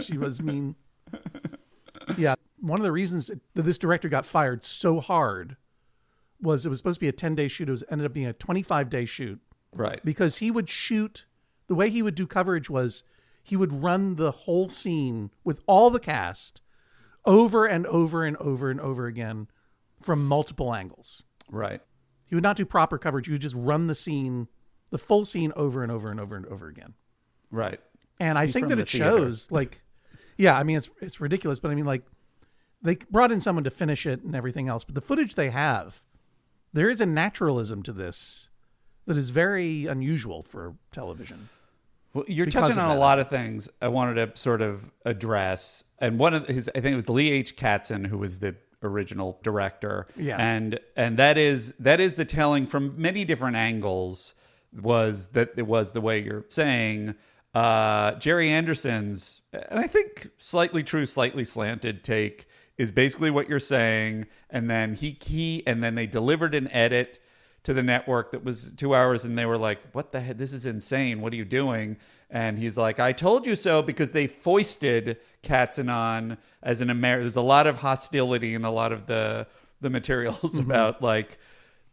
She was mean. Yeah. One of the reasons that this director got fired so hard was it was supposed to be a 10-day shoot. It ended up being a 25-day shoot. Right. Because he would shoot, the way he would do coverage was he would run the whole scene with all the cast over and over and over and over again from multiple angles. Right. He would not do proper coverage. He would just run the scene, the full scene over and over and over and over again. Right. And I think that it shows, I mean, it's ridiculous, but I mean, they brought in someone to finish it and everything else, but the footage they have, there is a naturalism to this that is very unusual for television. Well, you're touching on a lot of things I wanted to sort of address. And one of his, I think it was Lee H. Katzin, who was the original director. Yeah. And that is the telling from many different angles, was that it was the way you're saying. Jerry Anderson's, and I think slightly true, slightly slanted take is basically what you're saying. And then and then they delivered an edit to the network that was 2 hours, and they were like, what the heck? This is insane. What are you doing? And he's like, I told you so, because they foisted Katzin on as an American. There's a lot of hostility in a lot of the materials about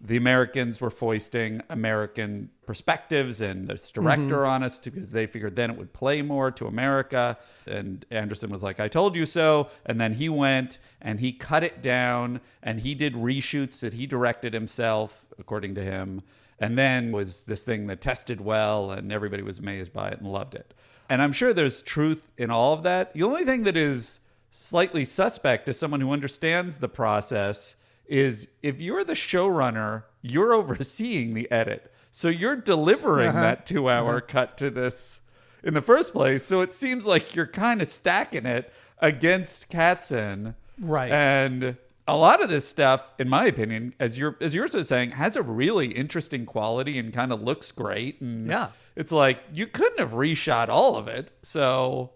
the Americans were foisting American perspectives and this director on us because they figured then it would play more to America. And Anderson was like, I told you so. And then he went and he cut it down and he did reshoots that he directed himself, according to him. And then was this thing that tested well and everybody was amazed by it and loved it. And I'm sure there's truth in all of that. The only thing that is slightly suspect to someone who understands the process is if you're the showrunner, you're overseeing the edit. So you're delivering that 2-hour cut to this in the first place. So it seems like you're kind of stacking it against Katzin. Right. And a lot of this stuff, in my opinion, as you're sort of saying, has a really interesting quality and kind of looks great. And it's like you couldn't have reshot all of it. So...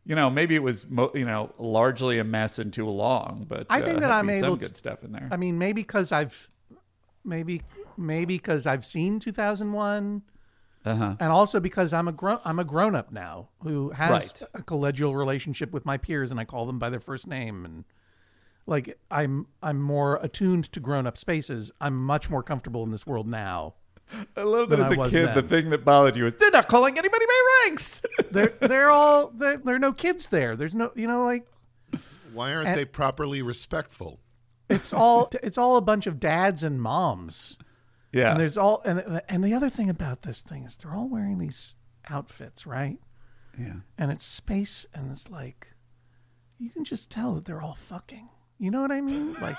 maybe it was, largely a mess and too long, but I think that I'm able some good stuff in there. I mean, maybe because I've seen 2001, and also because I'm a grown up now who has a collegial relationship with my peers, and I call them by their first name, and I'm more attuned to grown up spaces. I'm much more comfortable in this world now. I love that as a kid, the thing that bothered you is they're not calling anybody by ranks. there are no kids there. There's no, Why aren't they properly respectful? It's all a bunch of dads and moms. Yeah. And there's and the other thing about this thing is they're all wearing these outfits, right? Yeah. And it's space, and it's like you can just tell that they're all fucking. You know what I mean? Like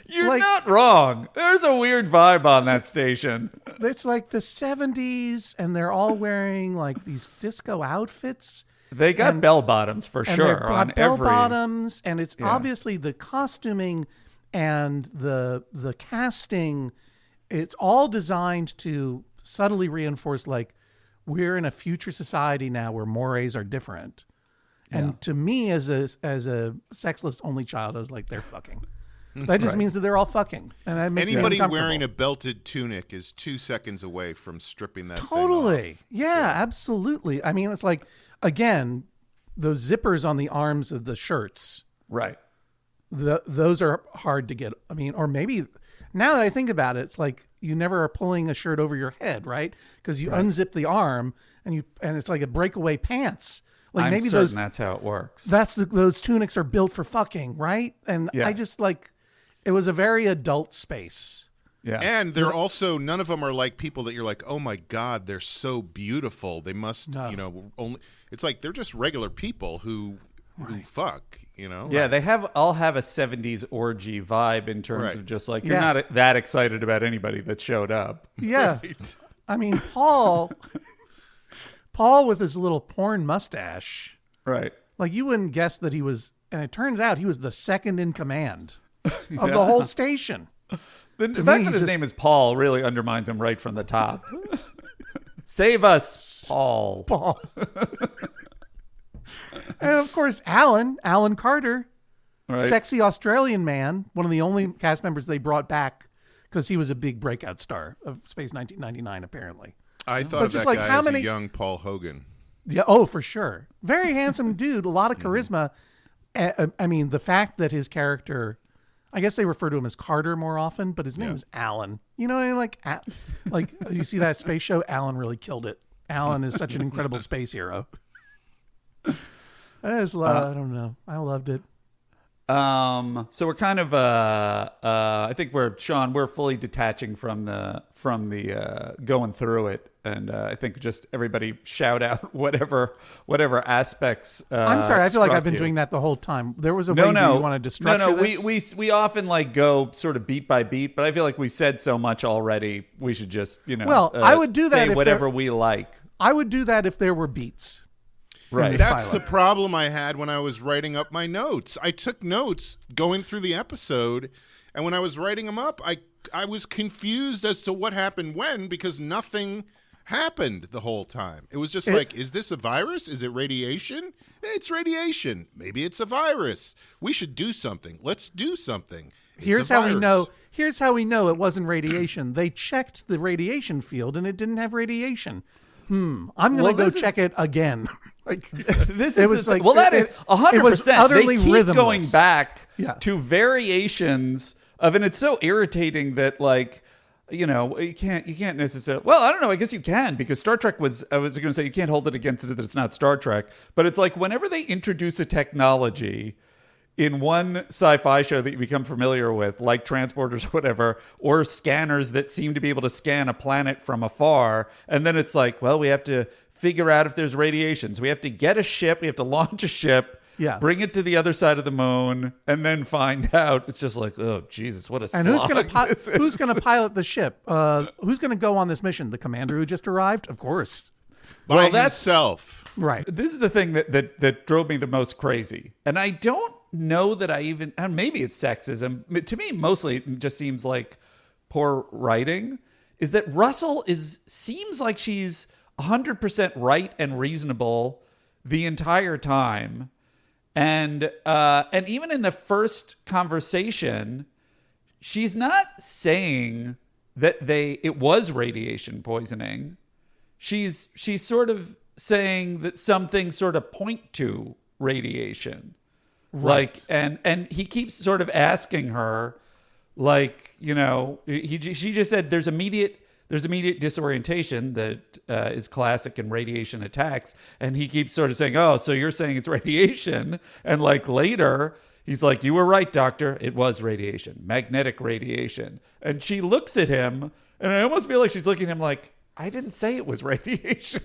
You're not wrong. There's a weird vibe on that station. It's like the 70s, and they're all wearing like these disco outfits. They got bell bottoms for sure on bell every bottoms, and it's obviously the costuming and the casting. It's all designed to subtly reinforce like we're in a future society now where mores are different. And to me, as a sexless only child, I was like, they're fucking. That just means that they're all fucking. And that makes anybody me wearing a belted tunic is 2 seconds away from stripping that totally. thing off. Yeah, absolutely. I mean, it's like, again, those zippers on the arms of the shirts. right. Those are hard to get. I mean, or maybe now that I think about it, it's like you never are pulling a shirt over your head, right? Because you unzip the arm and it's like a breakaway pants. Like I'm maybe certain that's how it works. those tunics are built for fucking, right? And I just like, it was a very adult space. Yeah. And they're also, none of them are like people that you're like, oh my God, they're so beautiful. They must, only, it's like they're just regular people who fuck, Yeah, they all have a 70s orgy vibe in terms of just like, you're not that excited about anybody that showed up. Yeah. Right. I mean, Paul with his little porn mustache. Right. Like you wouldn't guess that he was, and it turns out he was the second in command of the whole station. The fact that his name is Paul really undermines him right from the top. Save us, Paul. And of course, Alan Carter, Right. sexy Australian man, one of the only cast members they brought back because he was a big breakout star of Space 1999, apparently. I thought of that guy as a young Paul Hogan. Yeah, oh, for sure. Very handsome dude, a lot of charisma. I mean, the fact that his character, I guess they refer to him as Carter more often, but his name is Alan. You know what I mean? Like you see that space show, Alan really killed it. Alan is such an incredible space hero. I don't know. I loved it. So we're kind of I think we're fully detaching from the going through it, and I think just everybody shout out whatever aspects. I'm sorry, I feel like I've been doing that the whole time. There was a way you wanted to structure this. We often like go sort of beat by beat, but I feel like we've said so much already. We should just I would do that say if whatever we like. I would do that if there were beats. Right. That's the problem I had when I was writing up my notes. I took notes going through the episode, and when I was writing them up, I was confused as to what happened when, because nothing happened the whole time. It was just like, is this a virus? Is it radiation? It's radiation. Maybe it's a virus. We should do something. Let's do something. Here's how we know it wasn't radiation. They checked the radiation field, and it didn't have radiation. I'm going to go check it again. Like this it was like, that is 100%. They keep rhythmless. going back to variations of, and it's so irritating that like, you can't necessarily. Well, I don't know. I guess you can, because Star Trek was. I was going to say you can't hold it against it that it's not Star Trek, but it's like whenever they introduce a technology in one sci-fi show that you become familiar with, like transporters or whatever, or scanners that seem to be able to scan a planet from afar, and then it's like, well, we have to figure out if there's radiation. So we have to get a ship, we have to launch a ship, bring it to the other side of the moon, and then find out. It's just like, oh, Jesus, what a slog. And who's going to pilot the ship? Who's going to go on this mission? The commander who just arrived? Of course. By himself. Right. This is the thing that drove me the most crazy. And I don't know that I even, and maybe it's sexism. To me, mostly it just seems like poor writing, is that Russell seems like she's 100% right and reasonable the entire time. And even in the first conversation, she's not saying that it was radiation poisoning. She's sort of saying that some things sort of point to radiation. Right. Like, and he keeps sort of asking her, like, she just said there's immediate disorientation that is classic in radiation attacks. And he keeps sort of saying, oh, so you're saying it's radiation. And like later He's like, you were right, doctor. It was radiation, magnetic radiation. And she looks at him, and I almost feel like she's looking at him like, I didn't say it was radiation.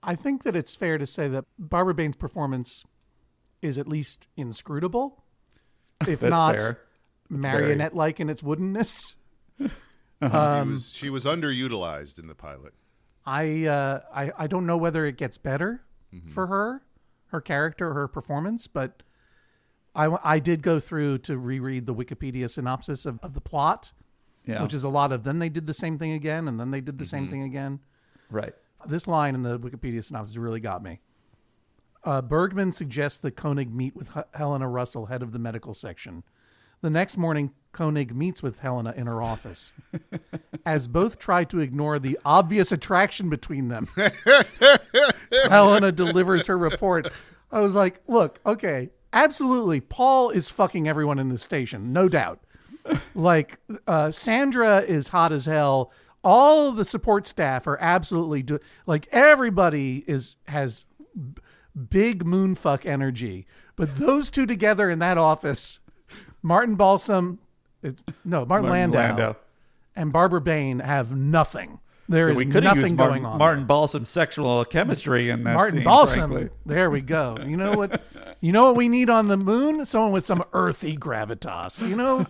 I think that it's fair to say that Barbara Bain's performance is at least inscrutable, if That's not fair. marionette-like in its woodenness. She was underutilized in the pilot. I don't know whether it gets better for her character, her performance, but I did go through to reread the Wikipedia synopsis of the plot, which is a lot of then they did the same thing again, and then they did the same thing again. Right. This line in the Wikipedia synopsis really got me. Bergman suggests that Koenig meet with Helena Russell, head of the medical section. The next morning, Koenig meets with Helena in her office. As both try to ignore the obvious attraction between them, Helena delivers her report. I was like, look, okay, absolutely, Paul is fucking everyone in the station, no doubt. Like, Sandra is hot as hell. All of the support staff are absolutely everybody has big moonfuck energy. But those two together in that office, Martin Landau and Barbara Bain have nothing. There is nothing going on. Martin Balsam's sexual chemistry in that Martin scene, Balsam. frankly. There we go. You know what? You know what we need on the moon? Someone with some earthy gravitas. You know.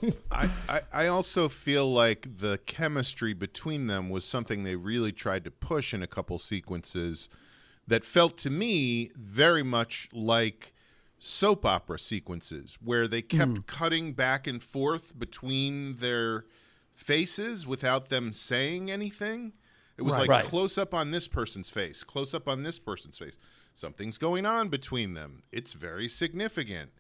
I also feel like the chemistry between them was something they really tried to push in a couple sequences that felt to me very much like soap opera sequences where they kept cutting back and forth between their faces without them saying anything. It was close up on this person's face, close up on this person's face. Something's going on between them. It's very significant,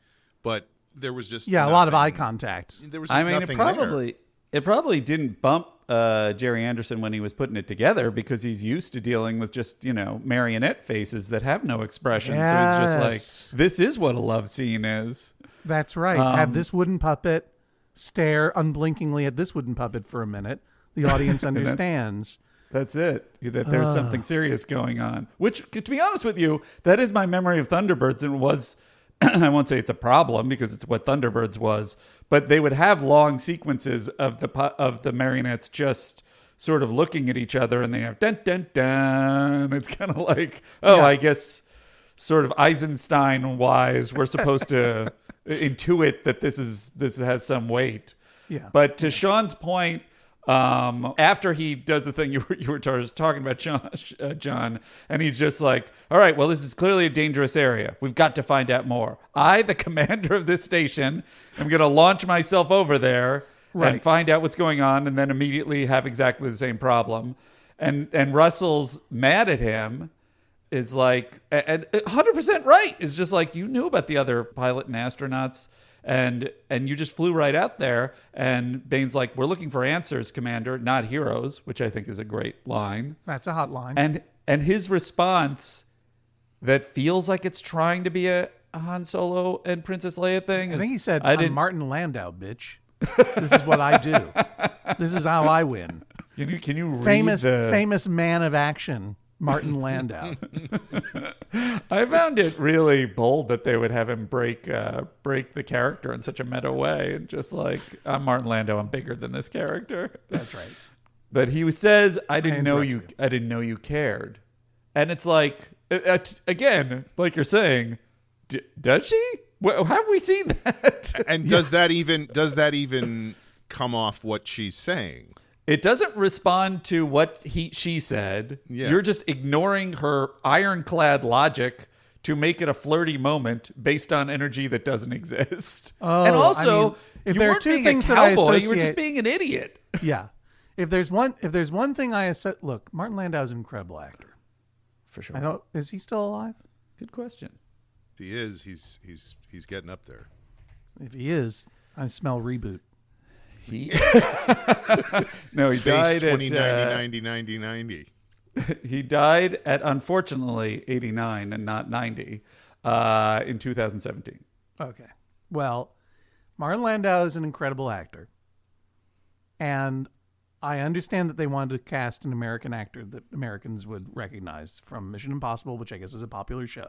but there was just a lot of eye contact. There was just nothing there. It probably didn't bump Jerry Anderson when he was putting it together because he's used to dealing with just, marionette faces that have no expression. Yes. So he's just like, this is what a love scene is. That's right. Have this wooden puppet stare unblinkingly at this wooden puppet for a minute. The audience understands. That's it. That there's something serious going on. Which, to be honest with you, that is my memory of Thunderbirds. And it was, I won't say it's a problem because it's what Thunderbirds was, but they would have long sequences of the marionettes just sort of looking at each other, and they have dun dun dun. It's kind of like, I guess sort of Eisenstein wise, we're supposed to intuit that this has some weight. Yeah. But to Sean's point, after he does the thing you were talking about, John, and he's just like, all right, well, this is clearly a dangerous area. We've got to find out more. I, the commander of this station, am going to launch myself over there and find out what's going on, and then immediately have exactly the same problem. And Russell's mad at him, is like, and 100% right. Is just like, you knew about the other pilot and astronauts, and you just flew right out there. And Bain's like, we're looking for answers, Commander, not heroes, which I think is a great line. That's a hot line. And his response that feels like it's trying to be a Han Solo and Princess Leia thing. I think he said, I'm Martin Landau, bitch. This is what I do. This is how I win. Can you read famous man of action, Martin Landau. I found it really bold that they would have him break the character in such a meta way, and just like, I'm Martin Landau, I'm bigger than this character. That's right. But he says, I didn't know you cared, and it's like, again, like you're saying, does she? Well, have we seen that? And does that even come off what she's saying? It doesn't respond to what she said. Yeah. You're just ignoring her ironclad logic to make it a flirty moment based on energy that doesn't exist. Oh, and also, if you there are weren't two being things a that I cowboy, associate, you were just being an idiot. Yeah. If there's one thing I associate, look, Martin Landau is an incredible actor. For sure. Is he still alive? Good question. If he is, he's getting up there. If he is, I smell reboot. He Space died 2090. He died at, unfortunately, 89 and not 90 in 2017. Okay. Well, Martin Landau is an incredible actor. And I understand that they wanted to cast an American actor that Americans would recognize from Mission Impossible, which I guess was a popular show.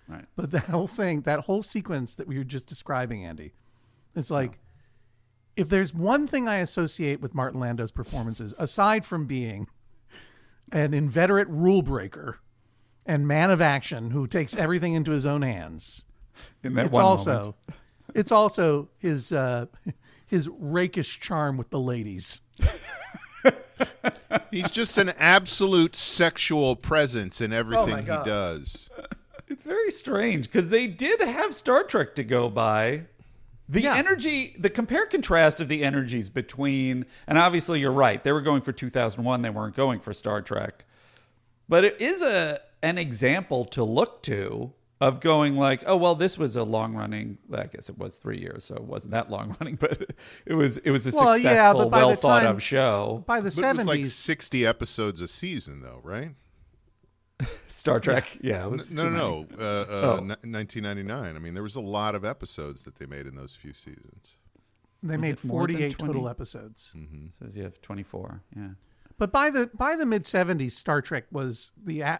Right. But that whole sequence that we were just describing, Andy, it's like, if there's one thing I associate with Martin Landau's performances, aside from being an inveterate rule breaker and man of action who takes everything into his own hands, it's also his rakish charm with the ladies. He's just an absolute sexual presence in everything he does. It's very strange because they did have Star Trek to go by. The energy, the compare-contrast of the energies between, and obviously you're right, they were going for 2001, they weren't going for Star Trek. But it is an example to look to of going like, oh, well, this was a long-running, well, I guess it was 3 years, so it wasn't that long-running, but it was a successful, well-thought-of show. By the 70s. It was like 60 episodes a season, though, right? Star Trek, it was No, 1999. I mean, there was a lot of episodes that they made in those few seasons. They made 48 total episodes. Mm-hmm. So you have 24, yeah. But by the mid 70s, Star Trek was the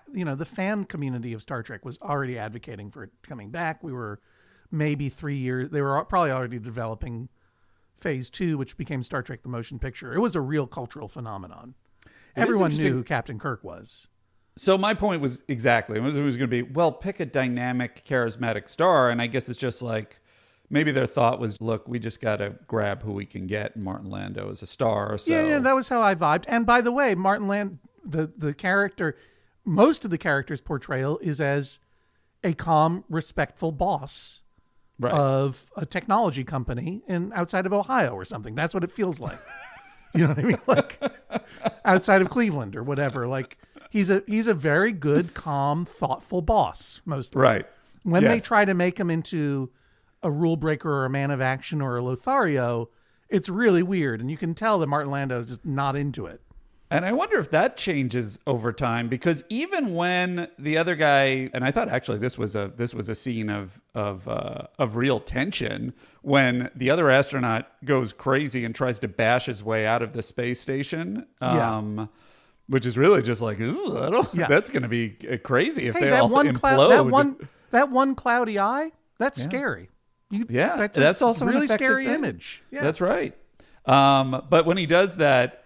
fan community of Star Trek was already advocating for it coming back. We were maybe 3 years. They were probably already developing Phase 2, which became Star Trek: The Motion Picture. It was a real cultural phenomenon. Everyone knew who Captain Kirk was. So my point was exactly, it was going to be, well, pick a dynamic, charismatic star. And I guess it's just like, maybe their thought was, look, we just got to grab who we can get. And Martin Landau is a star. So. Yeah, that was how I vibed. And by the way, Martin Landau, the character, most of the character's portrayal is as a calm, respectful boss of a technology company outside of Ohio or something. That's what it feels like. You know what I mean? Like outside of Cleveland or whatever. Like he's a very good, calm, thoughtful boss mostly. Right. When they try to make him into a rule breaker or a man of action or a Lothario, it's really weird, and you can tell that Martin Landau is just not into it. And I wonder if that changes over time, because even when the other guy, and I thought actually this was a scene of real tension when the other astronaut goes crazy and tries to bash his way out of the space station. Which is really just like, that's going to be crazy if they all implode. That one cloudy eye, that's scary. That's also a really an scary thing. image. Yeah. That's right. But when he does that,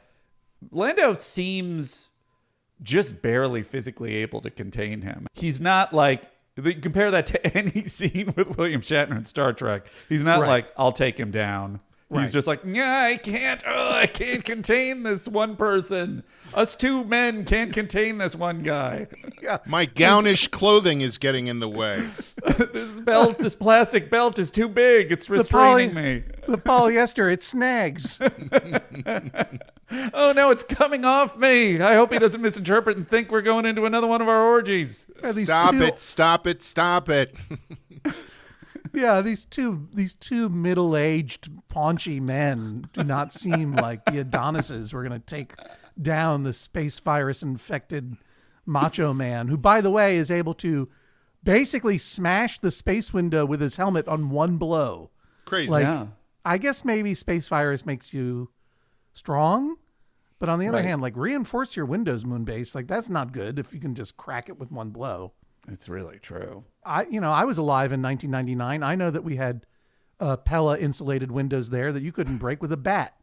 Landau seems just barely physically able to contain him. He's not like, compare that to any scene with William Shatner in Star Trek. He's not like, I'll take him down. He's just like, I can't contain this one person. Us two men can't contain this one guy. My gownish clothing is getting in the way. This plastic belt is too big. It's restraining me. The polyester, it snags. Oh no, it's coming off me. I hope he doesn't misinterpret and think we're going into another one of our orgies. Stop it. Yeah, these two middle-aged, paunchy men do not seem like the Adonises who are going to take down the space virus-infected macho man, who, by the way, is able to basically smash the space window with his helmet on one blow. Crazy. I guess maybe space virus makes you strong, but on the other hand, reinforce your Windows Moonbase. That's not good if you can just crack it with one blow. It's really true. I was alive in 1999. I know that we had Pella insulated windows there that you couldn't break with a bat.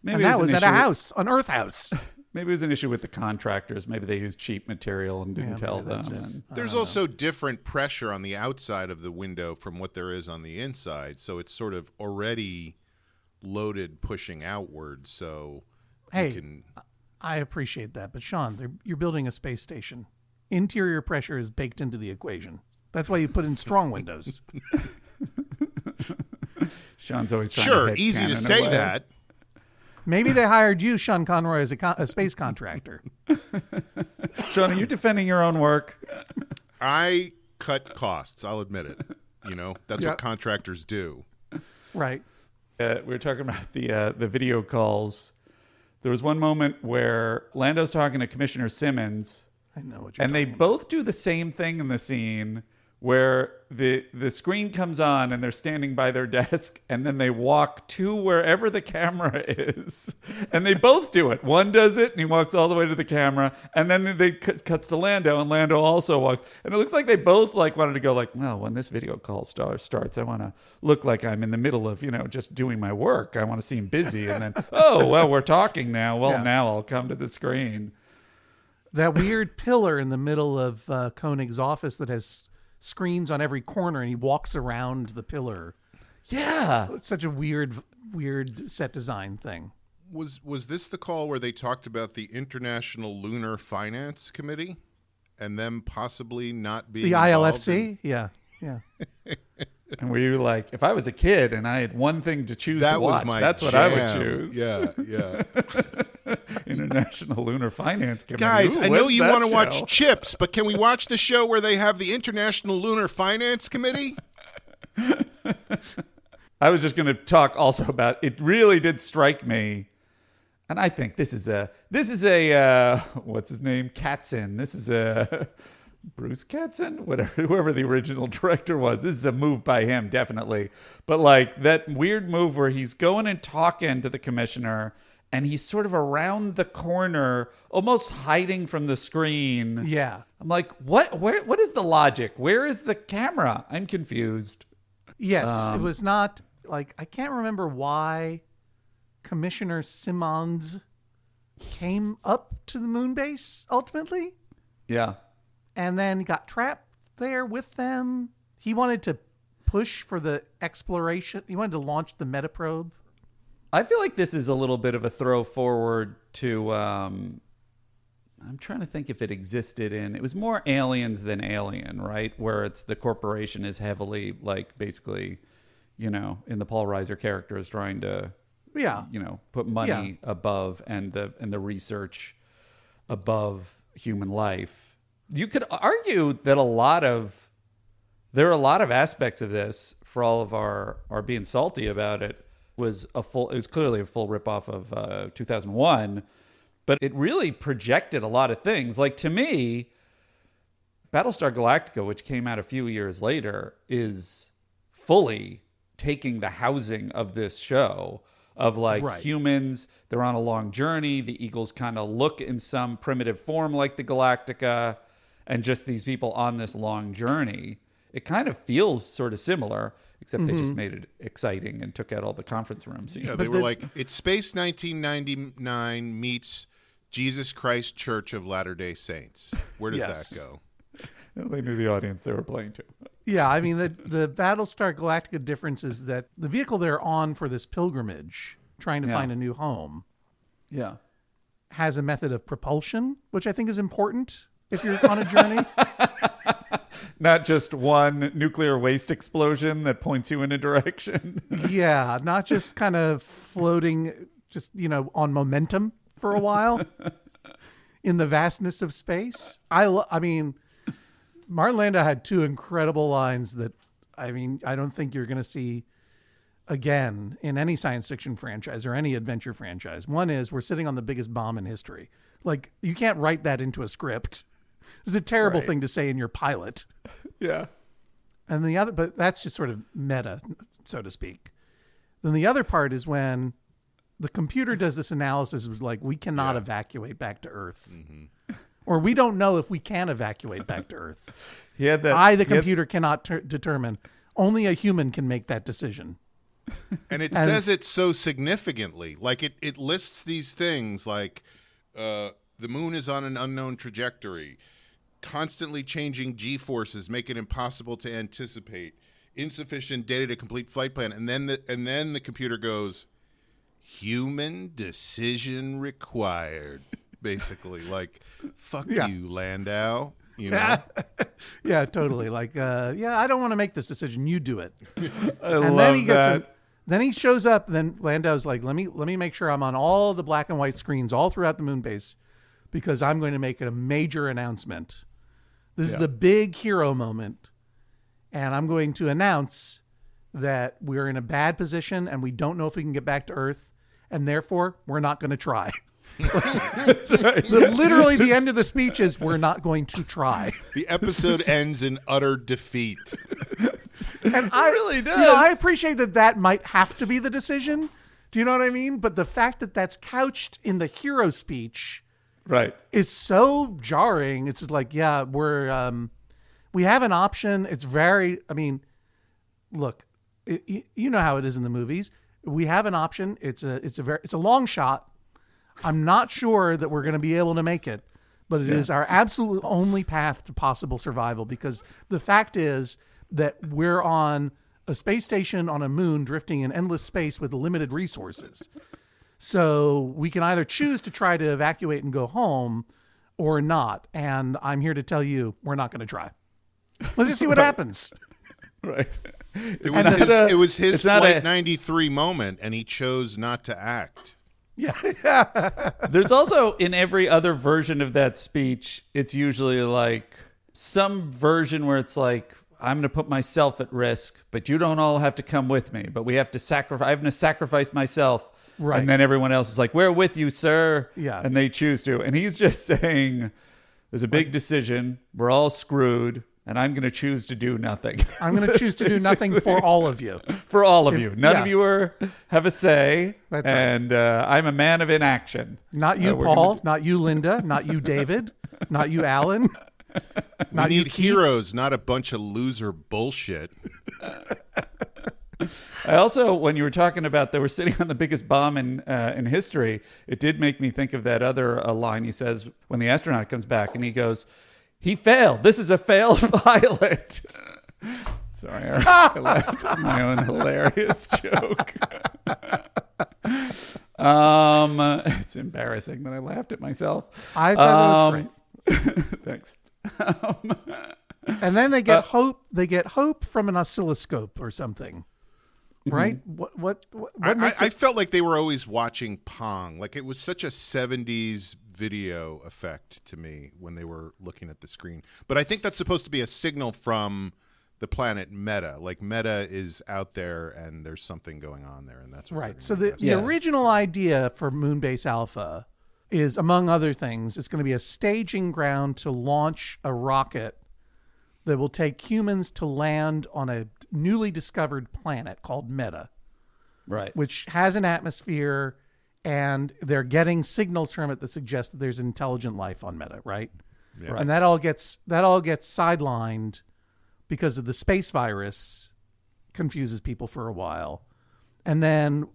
Maybe that was at a house, an Earth house. Maybe it was an issue with the contractors. Maybe they used cheap material and didn't tell them. There's also different pressure on the outside of the window from what there is on the inside. So it's sort of already loaded pushing outward. So I appreciate that. But Sean, you're building a space station. Interior pressure is baked into the equation. That's why you put in strong windows. Sean's always trying to easy to say that. Maybe they hired you, Sean Conroy, as a space contractor. Sean, are you defending your own work? I cut costs. I'll admit it. That's what contractors do. Right. We were talking about the video calls. There was one moment where Lando's talking to Commissioner Simmons. I know what you're and they both do the same thing in the scene where the screen comes on and they're standing by their desk and then they walk to wherever the camera is. And they both do it. One does it and he walks all the way to the camera, and then they cuts to Lando, and Lando also walks. And it looks like they both like wanted to go like, well, when this video call starts, I want to look like I'm in the middle of, just doing my work. I want to seem busy. And then, oh, well, we're talking now. Well, now I'll come to the screen. That weird pillar in the middle of Koenig's office that has screens on every corner, and he walks around the pillar. Yeah. It's such a weird set design thing. Was this the call where they talked about the International Lunar Finance Committee and them possibly not being the ILFC? Yeah. And were you like, if I was a kid and I had one thing to choose that to watch, that's what I would choose. Yeah. International Lunar Finance Committee. Guys, Ooh, I know you want to show? watch Chips, but can we watch the show where they have the International Lunar Finance Committee? I was just going to talk also about, it really did strike me, and I think this is a what's his name? Katzin. This is a Bruce Katzin, whoever the original director was. This is a move by him, definitely. But like that weird move where he's going and talking to the commissioner, and he's sort of around the corner, almost hiding from the screen. Yeah. I'm like, what is the logic? Where is the camera? I'm confused. Yes, it was not, like, I can't remember why Commissioner Simmons came up to the moon base, ultimately. Yeah. And then got trapped there with them. He wanted to push for the exploration. He wanted to launch the Metaprobe. I feel like this is a little bit of a throw forward to, I'm trying to think if it existed it was more Aliens than Alien, right? Where it's the corporation is heavily like basically, in the Paul Reiser character is trying to, put money above and the research above human life. You could argue that there are a lot of aspects of this, for all of our being salty about it, it was clearly a full ripoff of 2001, but it really projected a lot of things. Like, to me, Battlestar Galactica, which came out a few years later, is fully taking the housing of this show of humans. They're on a long journey. The Eagles kind of look in some primitive form like the Galactica, and just these people on this long journey. It kind of feels sort of similar, except they just made it exciting and took out all the conference room scenes. Yeah, they were like, it's Space 1999 meets Jesus Christ Church of Latter-day Saints. Where does that go? They knew the audience they were playing to. Yeah, I mean, the Battlestar Galactica difference is that the vehicle they're on for this pilgrimage, trying to find a new home, has a method of propulsion, which I think is important if you're on a journey. Not just one nuclear waste explosion that points you in a direction. Yeah, not just kind of floating, just, on momentum for a while in the vastness of space. I mean, Martin Landau had two incredible lines that, I don't think you're going to see again in any science fiction franchise or any adventure franchise. One is, we're sitting on the biggest bomb in history. Like, you can't write that into a script. It's a terrible thing to say in your pilot. Yeah. And the other, but that's just sort of meta, so to speak. Then the other part is when the computer does this analysis, it was like, we cannot evacuate back to Earth. Mm-hmm. Or we don't know if we can evacuate back to Earth. The computer cannot determine. Only a human can make that decision. And it says it so significantly. Like, it lists these things like the moon is on an unknown trajectory. Constantly changing G-forces make it impossible to anticipate. Insufficient data to complete flight plan. And then the computer goes, human decision required. Basically, like, fuck you, Landau. Yeah, totally. Like, I don't want to make this decision. You do it. I love that. Then he shows up. Then Landau's like, let me make sure I'm on all the black and white screens all throughout the moon base, because I'm going to make a major announcement. This is the big hero moment. And I'm going to announce that we're in a bad position and we don't know if we can get back to Earth. And therefore, we're not going to try. That's right. Literally, the end of the speech is, "We're not going to try." The episode ends in utter defeat. And It really does. I appreciate that might have to be the decision. Do you know what I mean? But the fact that that's couched in the hero speech, Right. is so jarring. It's just like, yeah, we have an option. It's very. I mean, look, you know how it is in the movies. We have an option. It's a long shot. I'm not sure that we're going to be able to make it, but it is our absolute only path to possible survival, because the fact is that we're on a space station on a moon drifting in endless space with limited resources. So we can either choose to try to evacuate and go home or not. And I'm here to tell you, we're not going to try. Let's just see what happens. Right. It was his Flight 93 moment, and he chose not to act. Yeah. There's also, in every other version of that speech, it's usually like some version where it's like, I'm going to put myself at risk, but you don't all have to come with me. But we have to sacrifice. I'm going to sacrifice myself. Right. And then everyone else is like, we're with you, sir. Yeah. And they choose to. And he's just saying, there's a big decision. We're all screwed. And I'm going to choose to do nothing. I'm going to choose to do nothing for all of you. For all of you. None yeah. of you have a say. That's right. And I'm a man of inaction. Not you, Paul. Not you, Linda. Not you, David. Not you, Alan. We need heroes, not a bunch of loser bullshit. I also, when you were talking about they were sitting on the biggest bomb in history, it did make me think of that other line he says when the astronaut comes back, and he goes, "He failed. This is a failed pilot." Sorry, I laughed at my own hilarious joke. It's embarrassing that I laughed at myself. I thought that was great. Thanks. And then they get hope. They get hope from an oscilloscope or something, right? What makes I felt like they were always watching Pong. Like it was such a 70s video effect to me when they were looking at the screen. But I think that's supposed to be a signal from the planet Meta. Like Meta is out there and there's something going on there, and that's what right. So the original idea for Moonbase Alpha is, among other things, it's going to be a staging ground to launch a rocket that will take humans to land on a newly discovered planet called Meta. Right. Which has an atmosphere, and they're getting signals from it that suggest that there's intelligent life on Meta, right? Yeah. And that all gets sidelined because of the space virus confuses people for a while. And then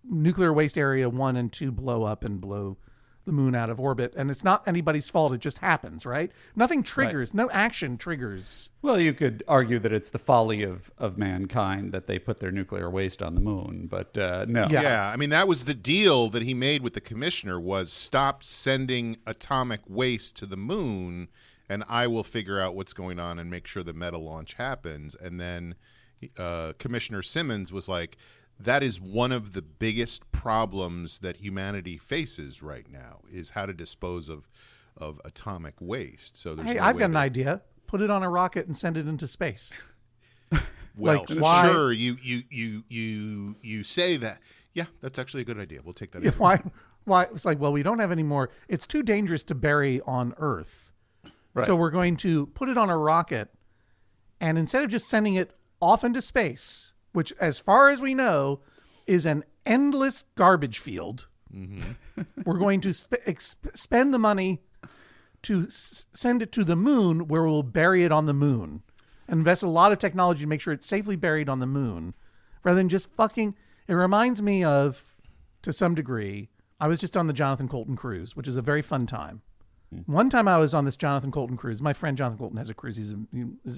nuclear waste area 1 and 2 blow up and blow the moon out of orbit, and it's not anybody's fault. It just happens, right? Nothing triggers. Right. No action triggers. Well, you could argue that it's the folly of mankind that they put their nuclear waste on the moon, but no. Yeah, I mean, that was the deal that he made with the commissioner, was stop sending atomic waste to the moon, and I will figure out what's going on and make sure the Meta launch happens. And then Commissioner Simmons was like, that is one of the biggest problems that humanity faces right now, is how to dispose of atomic waste. So there's I've got an idea. Put it on a rocket and send it into space. Well, why? Sure, you say that. Yeah, that's actually a good idea. We'll take that. Yeah, why? It's like, well, we don't have any more. It's too dangerous to bury on Earth. Right. So we're going to put it on a rocket, and instead of just sending it off into space, which, as far as we know, is an endless garbage field. Mm-hmm. We're going to spend the money to send it to the moon, where we'll bury it on the moon. Invest a lot of technology to make sure it's safely buried on the moon, rather than just fucking... It reminds me of, to some degree, I was just on the Jonathan Colton cruise, which is a very fun time. One time I was on this Jonathan Colton cruise. My friend Jonathan Colton has a cruise. He's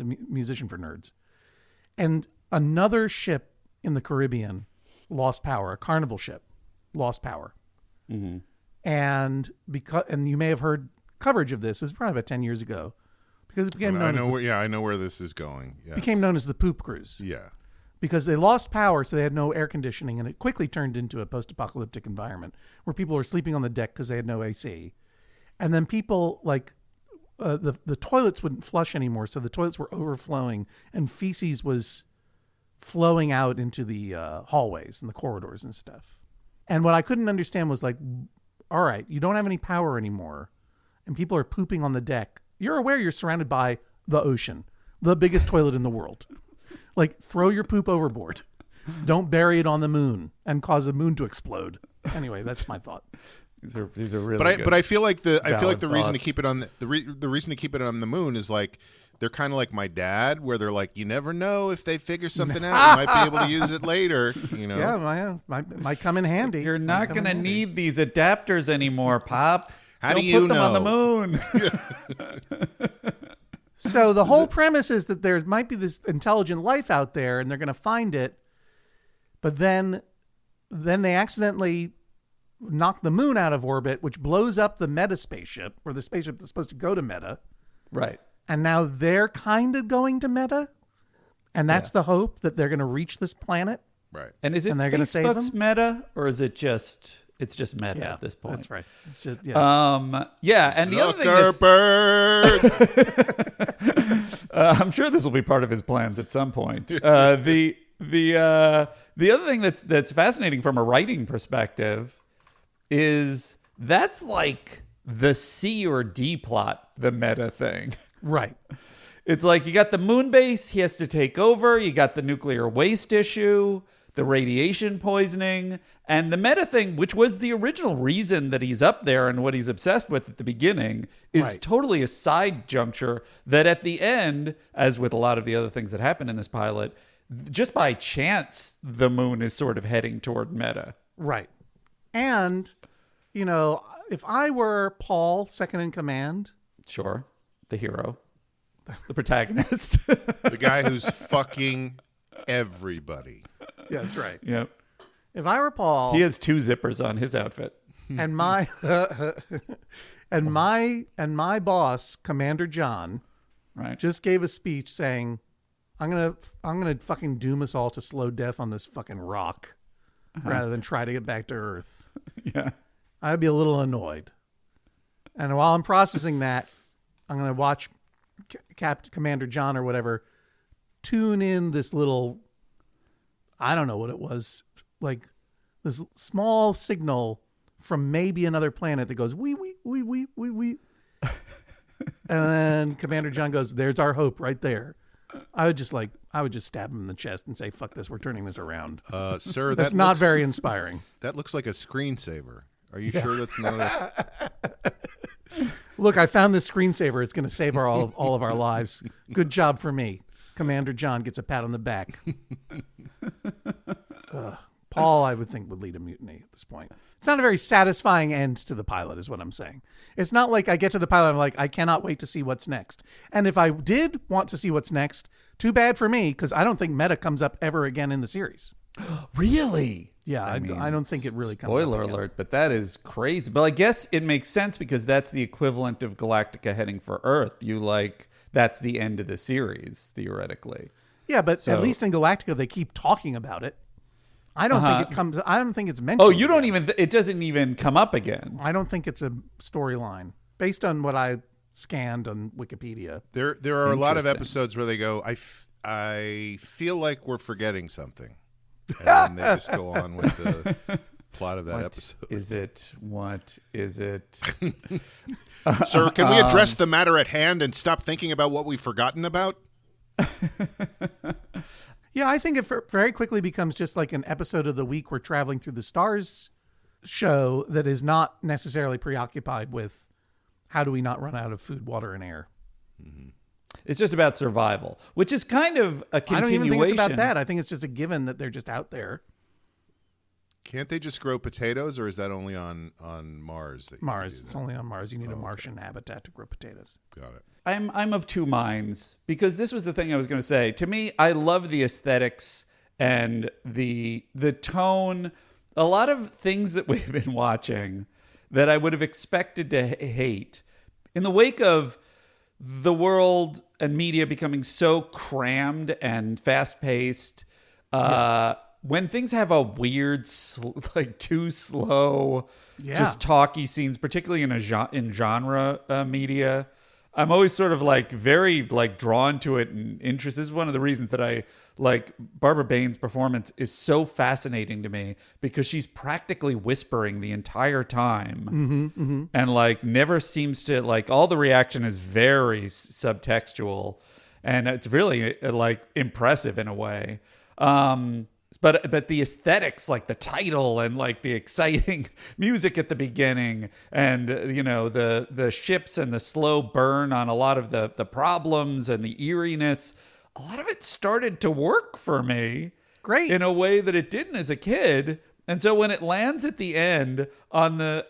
a musician for nerds. And another ship in the Caribbean lost power. A Carnival ship lost power. Mm-hmm. And you may have heard coverage of this. It was probably about 10 years ago, because it became known I know where this is going. Yes. Became known as the poop cruise. Yeah. Because they lost power, so they had no air conditioning, and it quickly turned into a post-apocalyptic environment where people were sleeping on the deck because they had no AC. And then people, the toilets wouldn't flush anymore, so the toilets were overflowing, and feces was flowing out into the hallways and the corridors and stuff. And what I couldn't understand was, like, all right, you don't have any power anymore, and people are pooping on the deck. You're aware you're surrounded by the ocean, the biggest toilet in the world. Like, throw your poop overboard. Don't bury it on the moon and cause the moon to explode. Anyway, that's my thought. These are really good. But I feel like the thoughts. reason to keep it on the reason to keep it on the moon is like they're kind of like my dad, where they're like, you never know if they figure something out, you might be able to use it later. You know? Yeah, might come in handy. You're not going to need these adapters anymore, Pop. How Don't do you put them know? on the moon. So the whole premise is that there might be this intelligent life out there, and they're going to find it, but then they accidentally knock the moon out of orbit, which blows up the Meta spaceship, or the spaceship that's supposed to go to Meta. Right. And now they're kind of going to Meta, and that's the hope that they're going to reach this planet. Right. And is it they're gonna save Facebook's them? Meta, or is it just it's just Meta at this point? That's right. It's just Yeah, and the other thing that's, I'm sure this will be part of his plans at some point. The other thing that's fascinating from a writing perspective is that's like the C or D plot, the Meta thing. right. It's like you got the moon base, he has to take over. You got the nuclear waste issue, the radiation poisoning, and the Meta thing, which was the original reason that he's up there and what he's obsessed with at the beginning, is totally a side juncture that at the end, as with a lot of the other things that happen in this pilot, just by chance, the moon is sort of heading toward Meta. Right. And, you know, if I were Paul, second in command. Sure. The hero. The protagonist. The guy who's fucking everybody. Yeah, that's right. Yep. If I were Paul. He has 2 zippers on his outfit. And my my boss, Commander John, Right. just gave a speech saying, I'm gonna fucking doom us all to slow death on this fucking rock rather than try to get back to Earth. Yeah. I'd be a little annoyed. And while I'm processing that, I'm going to watch Commander John or whatever tune in this little, I don't know what it was, like this small signal from maybe another planet that goes, wee. And then Commander John goes, there's our hope right there. I would just stab him in the chest and say, fuck this, we're turning this around. Sir, that's not very inspiring. That looks like a screensaver. Are you sure that's not a... Look, I found this screensaver. It's going to save all of our lives. Good job for me. Commander John gets a pat on the back. Paul, I would think, would lead a mutiny at this point. It's not a very satisfying end to the pilot, is what I'm saying. It's not like I get to the pilot, I'm like, I cannot wait to see what's next. And if I did want to see what's next, too bad for me, because I don't think Meta comes up ever again in the series. Really? Yeah, I don't think it really comes up Spoiler again. alert, but that is crazy. But I guess it makes sense because that's the equivalent of Galactica heading for Earth. That's the end of the series, theoretically. Yeah, but at least in Galactica, they keep talking about it. I don't think it comes. I don't think it's mentioned. Oh, you don't even. It doesn't even come up again. I don't think it's a storyline based on what I scanned on Wikipedia. There are a lot of episodes where they go, I feel like we're forgetting something, and they just go on with the plot of that episode. What is it? Sir, can we address the matter at hand and stop thinking about what we've forgotten about? Yeah, I think it very quickly becomes just like an episode of the week we're traveling through the stars show that is not necessarily preoccupied with how do we not run out of food, water, and air. Mm-hmm. It's just about survival, which is kind of a continuation. I don't even think it's about that. I think it's just a given that they're just out there. Can't they just grow potatoes, or is that only on Mars? Mars. It's only on Mars. You need a Martian habitat to grow potatoes. Got it. I'm of 2 minds because this was the thing I was going to say. To me, I love the aesthetics and the tone. A lot of things that we've been watching that I would have expected to hate in the wake of the world and media becoming so crammed and fast-paced. When things have a weird, too slow, just talky scenes, particularly in genre media, I'm always sort of very drawn to it and interested. This is one of the reasons that I like Barbara Bain's performance is so fascinating to me because she's practically whispering the entire time, and like never seems to like all the reaction is very subtextual, and it's really like impressive in a way. But the aesthetics, like the title and like the exciting music at the beginning, and the ships and the slow burn on a lot of the problems and the eeriness, a lot of it started to work for me. Great. In a way that it didn't as a kid. And so when it lands at the end on the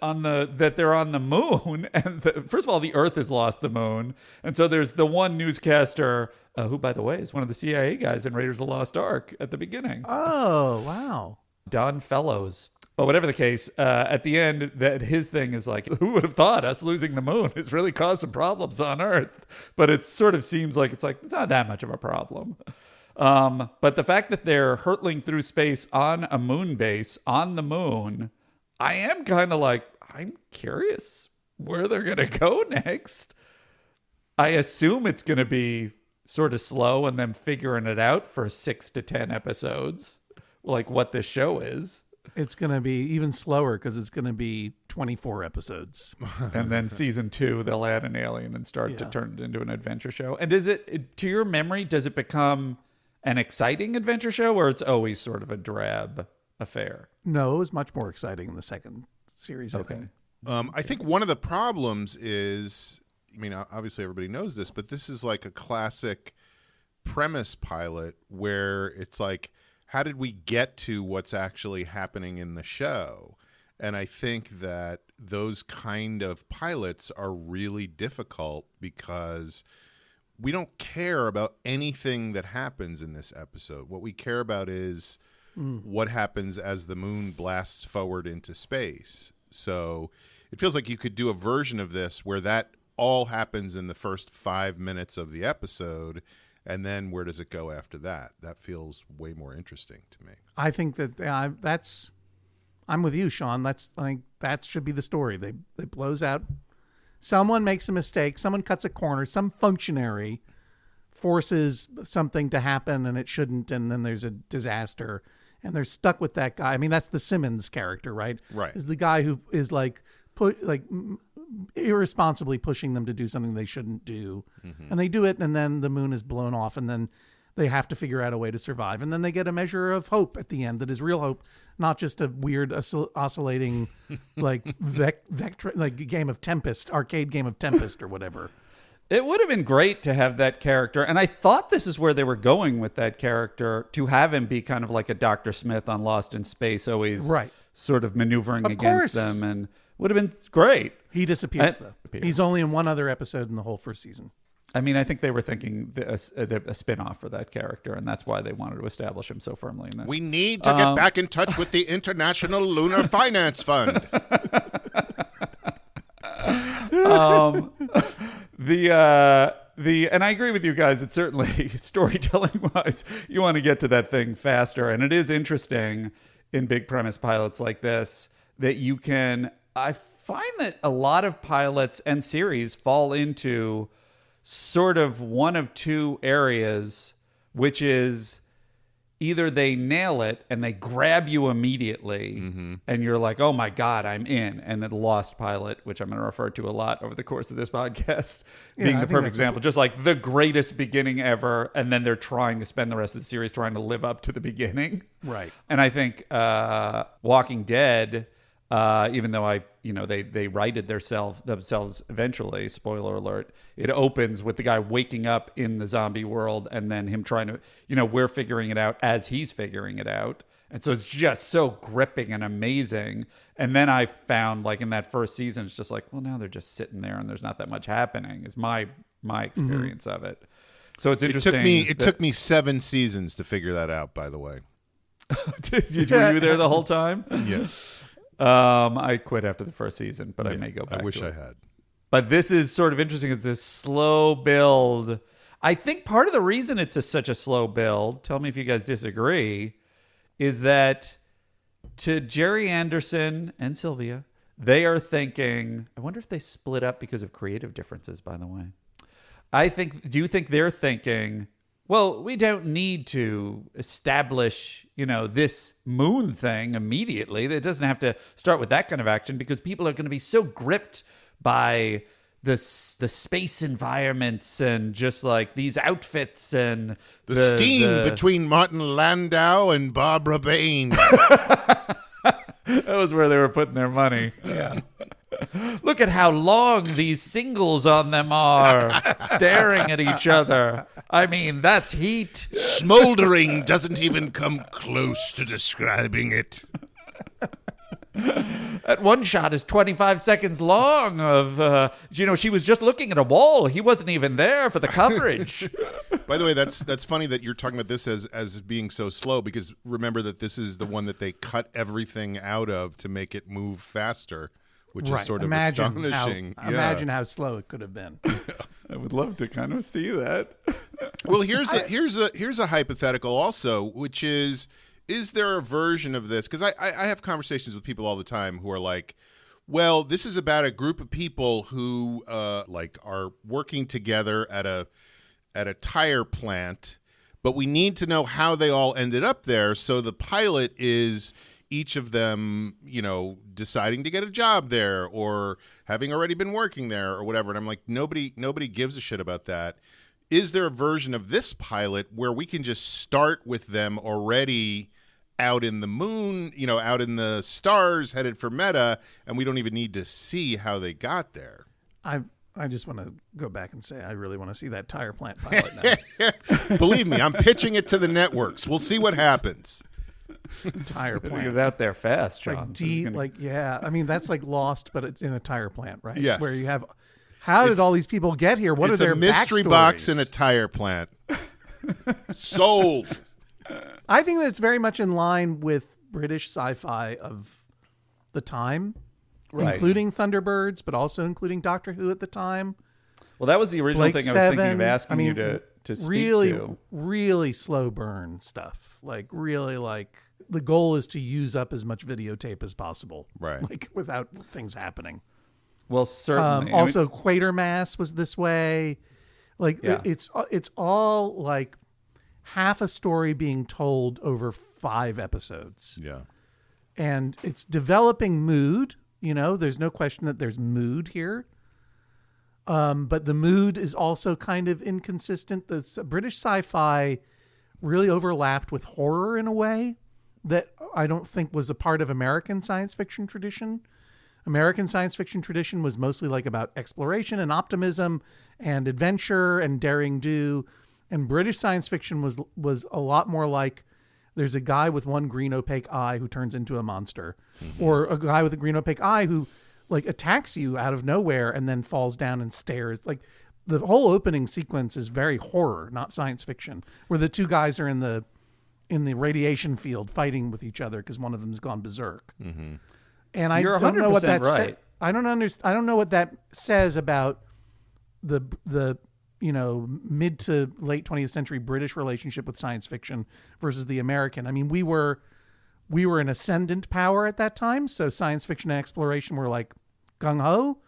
that they're on the moon, and first of all, the Earth has lost the moon, and so there's the one newscaster who, by the way, is one of the CIA guys in Raiders of the Lost Ark at the beginning. Oh, wow. Don Fellows. But whatever the case, at the end, that his thing is like, who would have thought us losing the moon has really caused some problems on Earth? But it sort of seems like it's not that much of a problem. But the fact that they're hurtling through space on a moon base on the moon, I am kind of like, I'm curious where they're going to go next. I assume it's going to be sort of slow and them figuring it out for 6 to 10 episodes, like what this show is. It's going to be even slower because it's going to be 24 episodes. And then season 2, they'll add an alien and start to turn it into an adventure show. And does it, to your memory, does it become an exciting adventure show, or it's always sort of a drab affair? No, it was much more exciting in the second series. Okay. I think one of the problems is, I mean, obviously everybody knows this, but this is like a classic premise pilot where it's like, how did we get to what's actually happening in the show? And I think that those kind of pilots are really difficult because we don't care about anything that happens in this episode. What we care about is what happens as the moon blasts forward into space. So it feels like you could do a version of this where that all happens in the first 5 minutes of the episode, and then where does it go after that? That feels way more interesting to me. I think that I'm with you, Sean. That should be the story. They blows out. Someone makes a mistake. Someone cuts a corner. Some functionary forces something to happen and it shouldn't, and then there's a disaster, and they're stuck with that guy. I mean, that's the Simmons character, right? Right. Is the guy who is irresponsibly pushing them to do something they shouldn't do, and they do it, and then the moon is blown off, and then they have to figure out a way to survive, and then they get a measure of hope at the end that is real hope, not just a weird oscillating like game of Tempest, arcade game of Tempest or whatever. It would have been great to have that character, and I thought this is where they were going with that character, to have him be kind of like a Dr. Smith on Lost in Space, always sort of maneuvering against them, and would have been great. He disappears, though. He's only in one other episode in the whole first season. I mean, I think they were thinking a spin-off for that character, and that's why they wanted to establish him so firmly in this. We need to get back in touch with the International Lunar Finance Fund. And I agree with you guys. It's certainly, storytelling-wise, you want to get to that thing faster. And it is interesting in big premise pilots like this that you can... I find that a lot of pilots and series fall into sort of one of two areas, which is either they nail it and they grab you immediately and you're like, oh my God, I'm in. And then the Lost pilot, which I'm going to refer to a lot over the course of this podcast, being the perfect example, just like the greatest beginning ever. And then they're trying to spend the rest of the series trying to live up to the beginning. Right. And I think Walking Dead, even though they righted themselves eventually, spoiler alert, it opens with the guy waking up in the zombie world and then him trying to, we're figuring it out as he's figuring it out. And so it's just so gripping and amazing. And then I found, like, in that first season, it's just like, well, now they're just sitting there and there's not that much happening, is my experience of it. So it's interesting. It took me 7 seasons to figure that out, by the way. Were you there the whole time? Yeah. I quit after the first season, but I may go back. I wish I had. But this is sort of interesting. It's this slow build. I think part of the reason it's such a slow build, tell me if you guys disagree, is that to Jerry Anderson and Sylvia, they are thinking, I wonder if they split up because of creative differences, by the way. Do you think they're thinking, well, we don't need to establish, this moon thing immediately. It doesn't have to start with that kind of action because people are going to be so gripped by the space environments and just like these outfits and the steam between Martin Landau and Barbara Bain. That was where they were putting their money. Yeah. Look at how long these singles on them are, staring at each other. I mean, that's heat. Smoldering doesn't even come close to describing it. That one shot is 25 seconds long of, she was just looking at a wall. He wasn't even there for the coverage. By the way, that's funny that you're talking about this as being so slow, because remember that this is the one that they cut everything out of to make it move faster. Which is sort of astonishing. Imagine how slow it could have been. I would love to kind of see that. Well, here's a hypothetical also, which is there a version of this? Because I have conversations with people all the time who are like, well, this is about a group of people who are working together at a tire plant, but we need to know how they all ended up there. So the pilot is each of them, deciding to get a job there or having already been working there or whatever. And I'm like, nobody gives a shit about that. Is there a version of this pilot where we can just start with them already out in the moon, out in the stars headed for Meta, and we don't even need to see how they got there? I just want to go back and say I really want to see that tire plant pilot now. Believe me, I'm pitching it to the networks. We'll see what happens. Tire plant. Get out there fast, John. I mean, that's like Lost, but it's in a tire plant, right? Yes. Where you have, how did all these people get here? What are their backstories? It's a mystery box in a tire plant. Sold. I think that it's very much in line with British sci-fi of the time, right, including Thunderbirds, but also including Doctor Who at the time. Well, that was the original thing I was thinking of asking you to speak really, to. Really slow burn stuff. The goal is to use up as much videotape as possible. Right. Like without things happening. Well, certainly. Also, Quatermass was this way. It's all like half a story being told over 5 episodes. Yeah. And it's developing mood. There's no question that there's mood here. But the mood is also kind of inconsistent. The British sci-fi really overlapped with horror in a way that I don't think was a part of American science fiction tradition. American science fiction tradition was mostly like about exploration and optimism and adventure and daring do. And British science fiction was a lot more like there's a guy with one green opaque eye who turns into a monster, or a guy with a green opaque eye who like attacks you out of nowhere and then falls down and stares. Like the whole opening sequence is very horror, not science fiction, where the two guys are in the radiation field fighting with each other because one of them's gone berserk. Mm-hmm. And I don't know what that right. I don't know what that says about the mid to late 20th century British relationship with science fiction versus the American. I mean, we were an ascendant power at that time, so science fiction and exploration were like gung-ho,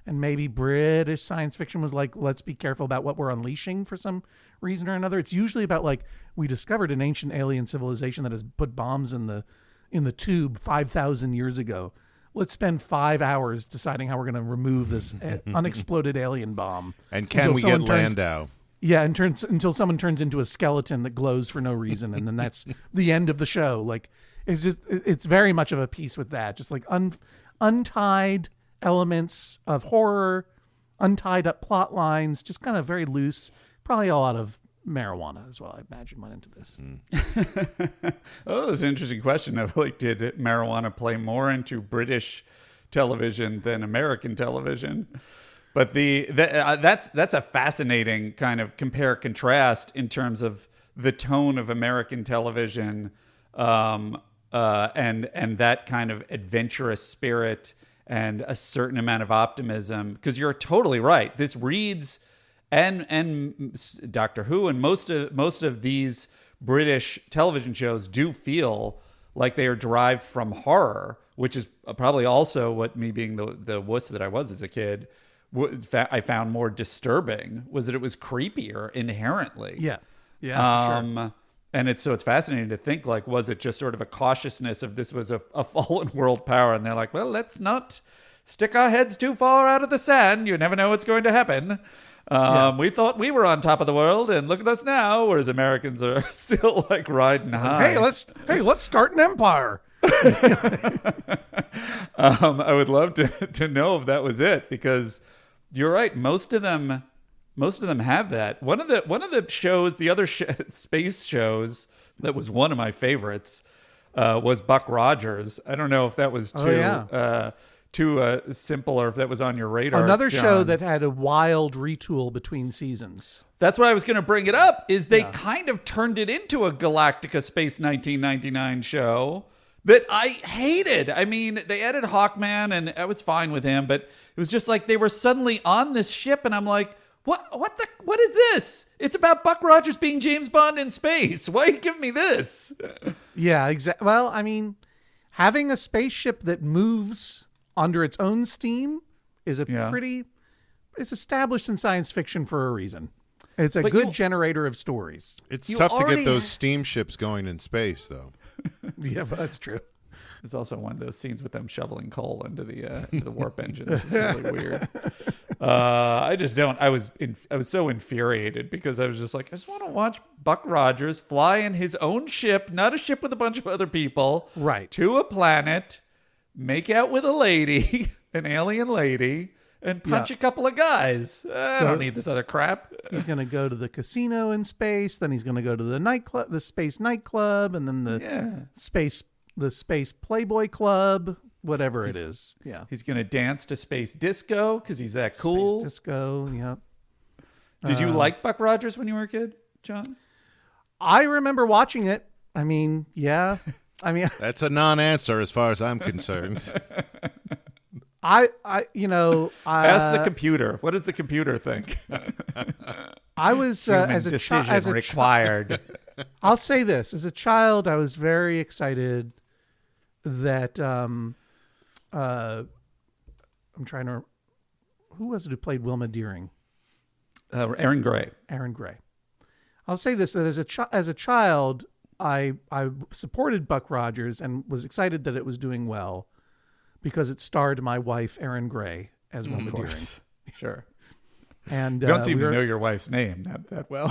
and maybe British science fiction was like, let's be careful about what we're unleashing for some reason or another. It's usually about like, we discovered an ancient alien civilization that has put bombs in the tube 5,000 years ago. Let's spend 5 hours deciding how we're going to remove this unexploded alien bomb. And can we get Landau? Yeah, until someone turns into a skeleton that glows for no reason, and then that's the end of the show. Like, it's very much of a piece with that. Just like untied elements of horror, untied up plot lines, just kind of very loose. Probably a lot of marijuana as well, I imagine, went into this. Oh, that's an interesting question of like, did marijuana play more into British television than American television? But that's a fascinating kind of compare contrast in terms of the tone of American television, and that kind of adventurous spirit and a certain amount of optimism. Because you're totally right. This reads and Doctor Who and most of these British television shows do feel like they are derived from horror, which is probably also what me being the wuss that I was as a kid, I found more disturbing, was that it was creepier inherently. Yeah. Yeah, for sure. And it's fascinating to think, like, was it just sort of a cautiousness of this was a fallen world power? And they're like, well, let's not stick our heads too far out of the sand. You never know what's going to happen. We thought we were on top of the world, and look at us now, whereas Americans are still like riding high. Hey, let's start an empire. I would love to know if that was it, because you're right. Most of them have that. One of the shows, the other space shows that was one of my favorites was Buck Rogers. I don't know if that was too simple, or if that was on your radar. Another John. show that had a wild retool between seasons. That's what I was going to bring it up, is they kind of turned it into a Galactica Space 1999 show that I hated. I mean, they added Hawkman, and I was fine with him, but it was just like they were suddenly on this ship, and I'm like, what is this? It's about Buck Rogers being James Bond in space. Why are you giving me this? Yeah, exactly. Well, I mean, having a spaceship that moves under its own steam is it's established in science fiction for a reason. It's a good generator of stories. It's tough to get those steamships going in space, though. Yeah, but that's true. There's also one of those scenes with them shoveling coal into the warp engines. It's really weird. I just don't. I was so infuriated, because I was just like, I just want to watch Buck Rogers fly in his own ship, not a ship with a bunch of other people, right, to a planet, make out with a lady, an alien lady, and punch a couple of guys. I don't need this other crap. He's going to go to the casino in space, then he's going to go to the nightclub, the space nightclub, and then the space Playboy Club, whatever it is. Yeah. He's going to dance to space disco because he's that cool. Space disco, yep. Did you like Buck Rogers when you were a kid, John? I remember watching it. I mean, yeah. I mean, that's a non-answer as far as I'm concerned. Ask the computer. What does the computer think? I was as a child required. I'll say this: as a child, I was very excited that I'm trying to. Who was it who played Wilma Deering? Aaron Gray. Aaron Gray. I'll say this: that as a child, I supported Buck Rogers and was excited that it was doing well, because it starred my wife, Erin Gray, as Wilma Deering. Sure. And you don't seem to know your wife's name that well.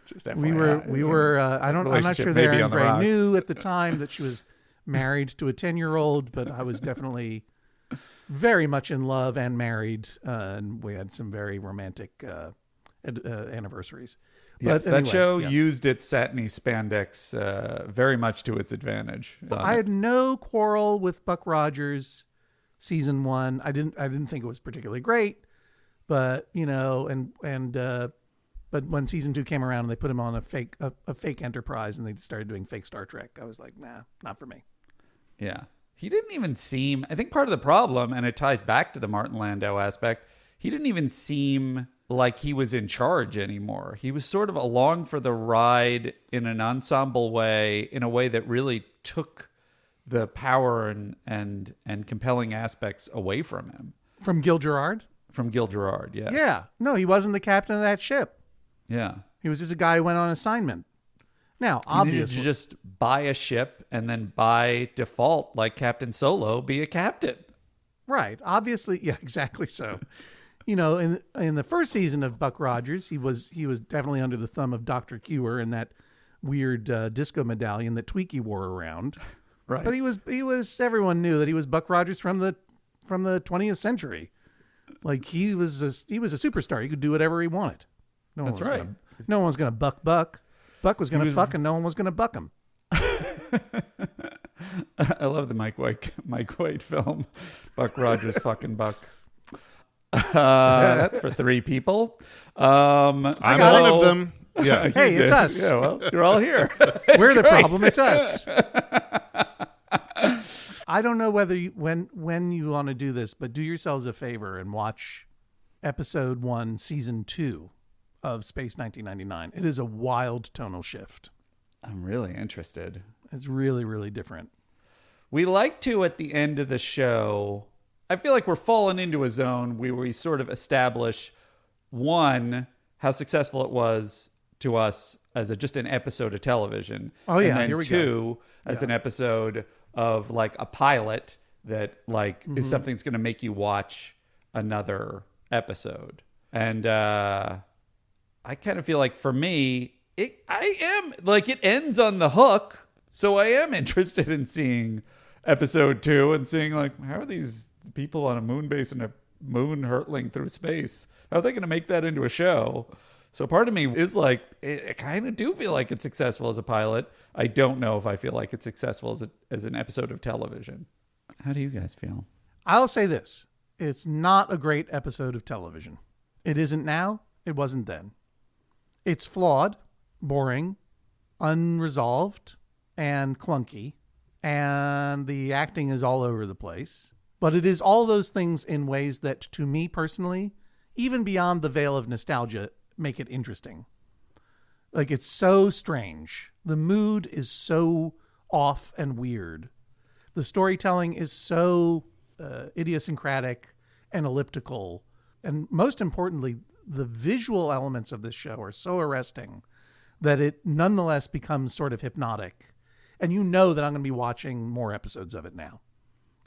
Just FYI. we were. I'm not sure that Erin Gray knew at the time that she was married to a 10-year-old, but I was definitely very much in love and married, and we had some very romantic anniversaries. Yes, but anyway, that show used its satiny spandex very much to its advantage. I had no quarrel with Buck Rogers season 1. I didn't think it was particularly great, but but when season 2 came around and they put him on a fake Enterprise and they started doing fake Star Trek, I was like, nah, not for me. Yeah, he didn't even seem. I think part of the problem, and it ties back to the Martin Landau aspect, he didn't even seem like he was in charge anymore. He was sort of along for the ride in an ensemble way, in a way that really took the power and compelling aspects away from him. From Gil Gerard? From Gil Gerard, yes. Yeah. No, he wasn't the captain of that ship. Yeah. He was just a guy who went on assignment. Now, obviously, you just buy a ship and then by default, like Captain Solo, be a captain. Right. Obviously, yeah, exactly so. In the first season of Buck Rogers, he was definitely under the thumb of Dr. Cure and that weird disco medallion that Tweaky wore around. Right. But he was everyone knew that he was Buck Rogers from the 20th century. Like he was a superstar. He could do whatever he wanted. No one was going to buck Buck. Buck was going to fuck, and no one was going to buck him. I love the Mike White film, Buck Rogers fucking Buck. That's for 3 people. I'm one of them. Yeah. Hey, it's us. Yeah, well, you're all here. We're the problem. It's us. I don't know whether when you want to do this, but do yourselves a favor and watch episode 1, season 2 of Space 1999. It is a wild tonal shift. I'm really interested. It's really, really different. We like to, at the end of the show, I feel like we're falling into a zone where we sort of establish, one, how successful it was to us as just an episode of television. Oh yeah, and then here we two, go. as an episode of like a pilot that like is something that's going to make you watch another episode. And I kind of feel like for me, it ends on the hook. So I am interested in seeing episode 2 and seeing like, how are these people on a moon base and a moon hurtling through space? How are they going to make that into a show? So part of me is like, I kind of do feel like it's successful as a pilot. I don't know if I feel like it's successful as an episode of television. How do you guys feel? I'll say this. It's not a great episode of television. It isn't now. It wasn't then. It's flawed, boring, unresolved, and clunky. And the acting is all over the place. But it is all those things in ways that, to me personally, even beyond the veil of nostalgia, make it interesting. Like, it's so strange. The mood is so off and weird. The storytelling is so idiosyncratic and elliptical. And most importantly, the visual elements of this show are so arresting that it nonetheless becomes sort of hypnotic. And you know that I'm going to be watching more episodes of it now.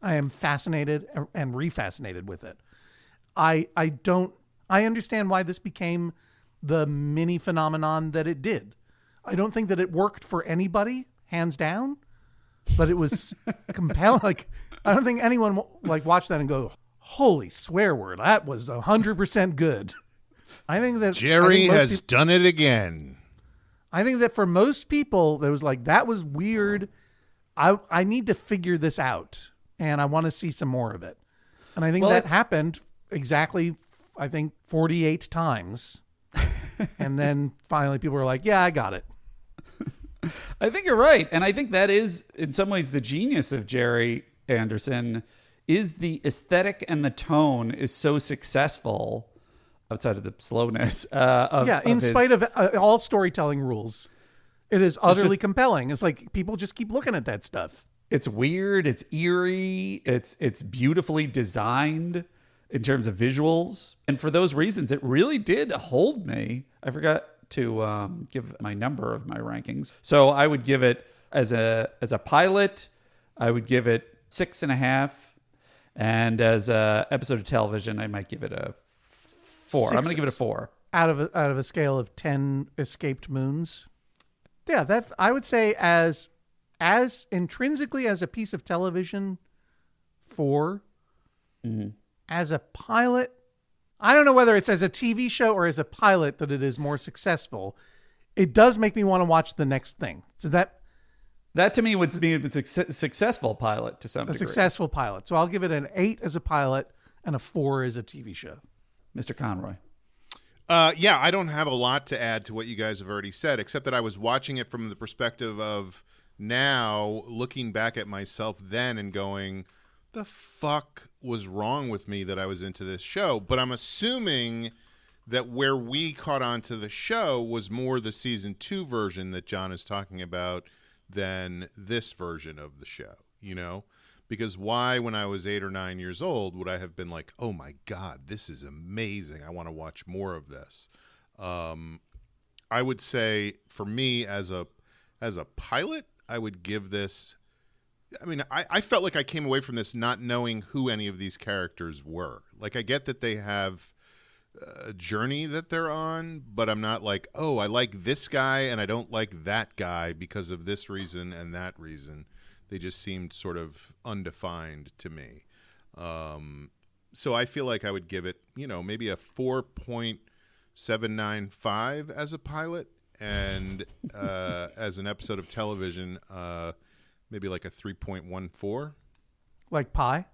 I am fascinated and refascinated with it. I understand why this became the mini phenomenon that it did. I don't think that it worked for anybody, hands down, but it was compelling. Like, I don't think anyone like watched that and go, "Holy swear word, that was 100% good." I think that Jerry has done it again. I think that for most people, there was like, that was weird. I need to figure this out, and I want to see some more of it. And I think that happened exactly, I think, 48 times. And then finally people were like, yeah, I got it. I think you're right. And I think that is, in some ways, the genius of Jerry Anderson is the aesthetic and the tone is so successful outside of the slowness. In spite of all storytelling rules, it is utterly compelling. It's like people just keep looking at that stuff. It's weird. It's eerie. It's beautifully designed in terms of visuals. And for those reasons, it really did hold me. I forgot to give my number of my rankings. So I would give it as a pilot, I would give it 6.5. And as a episode of television, I might give it a 4. I'm going to give it a 4. Out of a scale of 10 escaped moons. Yeah, that I would say as intrinsically as a piece of television, 4. Mm-hmm. As a pilot, I don't know whether it's as a TV show or as a pilot that it is more successful. It does make me want to watch the next thing. So that to me would be a successful pilot to some degree. A successful pilot. So I'll give it an 8 as a pilot and a 4 as a TV show. Mr. Conroy. Yeah, I don't have a lot to add to what you guys have already said, except that I was watching it from the perspective of now looking back at myself then and going, the fuck was wrong with me that I was into this show? But I'm assuming that where we caught on to the show was more the season 2 version that John is talking about than this version of the show, you know? Because why, when I was 8 or 9 years old, would I have been like, oh my God, this is amazing. I want to watch more of this. I would say for me as a pilot, I would give this, I mean, I felt like I came away from this not knowing who any of these characters were. Like, I get that they have a journey that they're on, but I'm not like, oh, I like this guy and I don't like that guy because of this reason and that reason. They just seemed sort of undefined to me. So I feel like I would give it, maybe a 4.795 as a pilot, and as an episode of television, maybe like a 3.14. Like pie?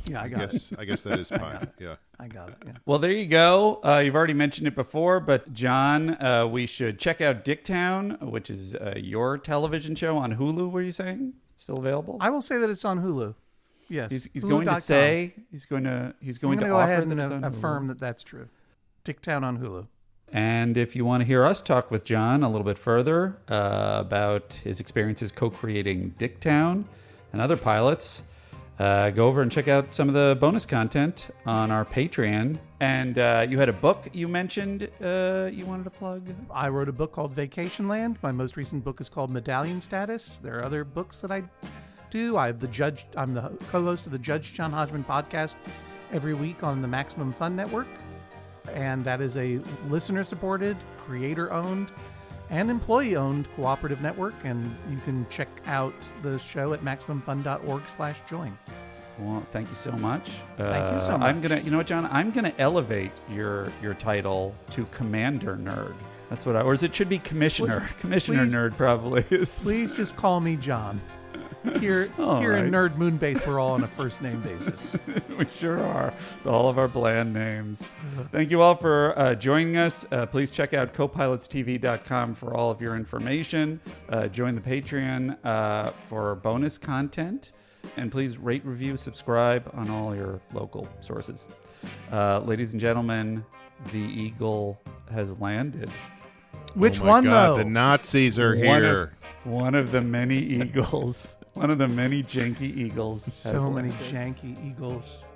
Yeah, I got it. I guess that is pie. Yeah. I got it. Yeah. Well, there you go. You've already mentioned it before, but John, we should check out Dicktown, which is your television show on Hulu. Were you saying still available? I will say that it's on Hulu. Yes, he's going to say he's going to go offer ahead that and it's on affirm Hulu. that that's true. Dicktown on Hulu. And if you want to hear us talk with John a little bit further about his experiences co-creating Dicktown and other pilots, go over and check out some of the bonus content on our Patreon. And you had a book you mentioned you wanted to plug? I wrote a book called Vacation Land. My most recent book is called Medallion Status. There are other books that I do. I'm the co-host of the Judge John Hodgman podcast every week on the Maximum Fun Network. And that is a listener-supported, creator-owned, and employee-owned cooperative network, and you can check out the show at MaximumFun.org/join. Well, thank you so much. Thank you so much. I'm gonna, you know what, John? I'm gonna elevate your title to Commander Nerd. That's what or it should be Commissioner. Commissioner please, Nerd probably is. Please just call me John. Here in Nerd Moonbase, we're all on a first name basis. We sure are. All of our bland names. Thank you all for joining us. Please check out copilotstv.com for all of your information. Join the Patreon for bonus content. And please rate, review, subscribe on all your local sources. Ladies and gentlemen, the eagle has landed. Which oh my one, God, though? The Nazis are here. One of the many eagles. One of the many janky eagles. So many janky eagles.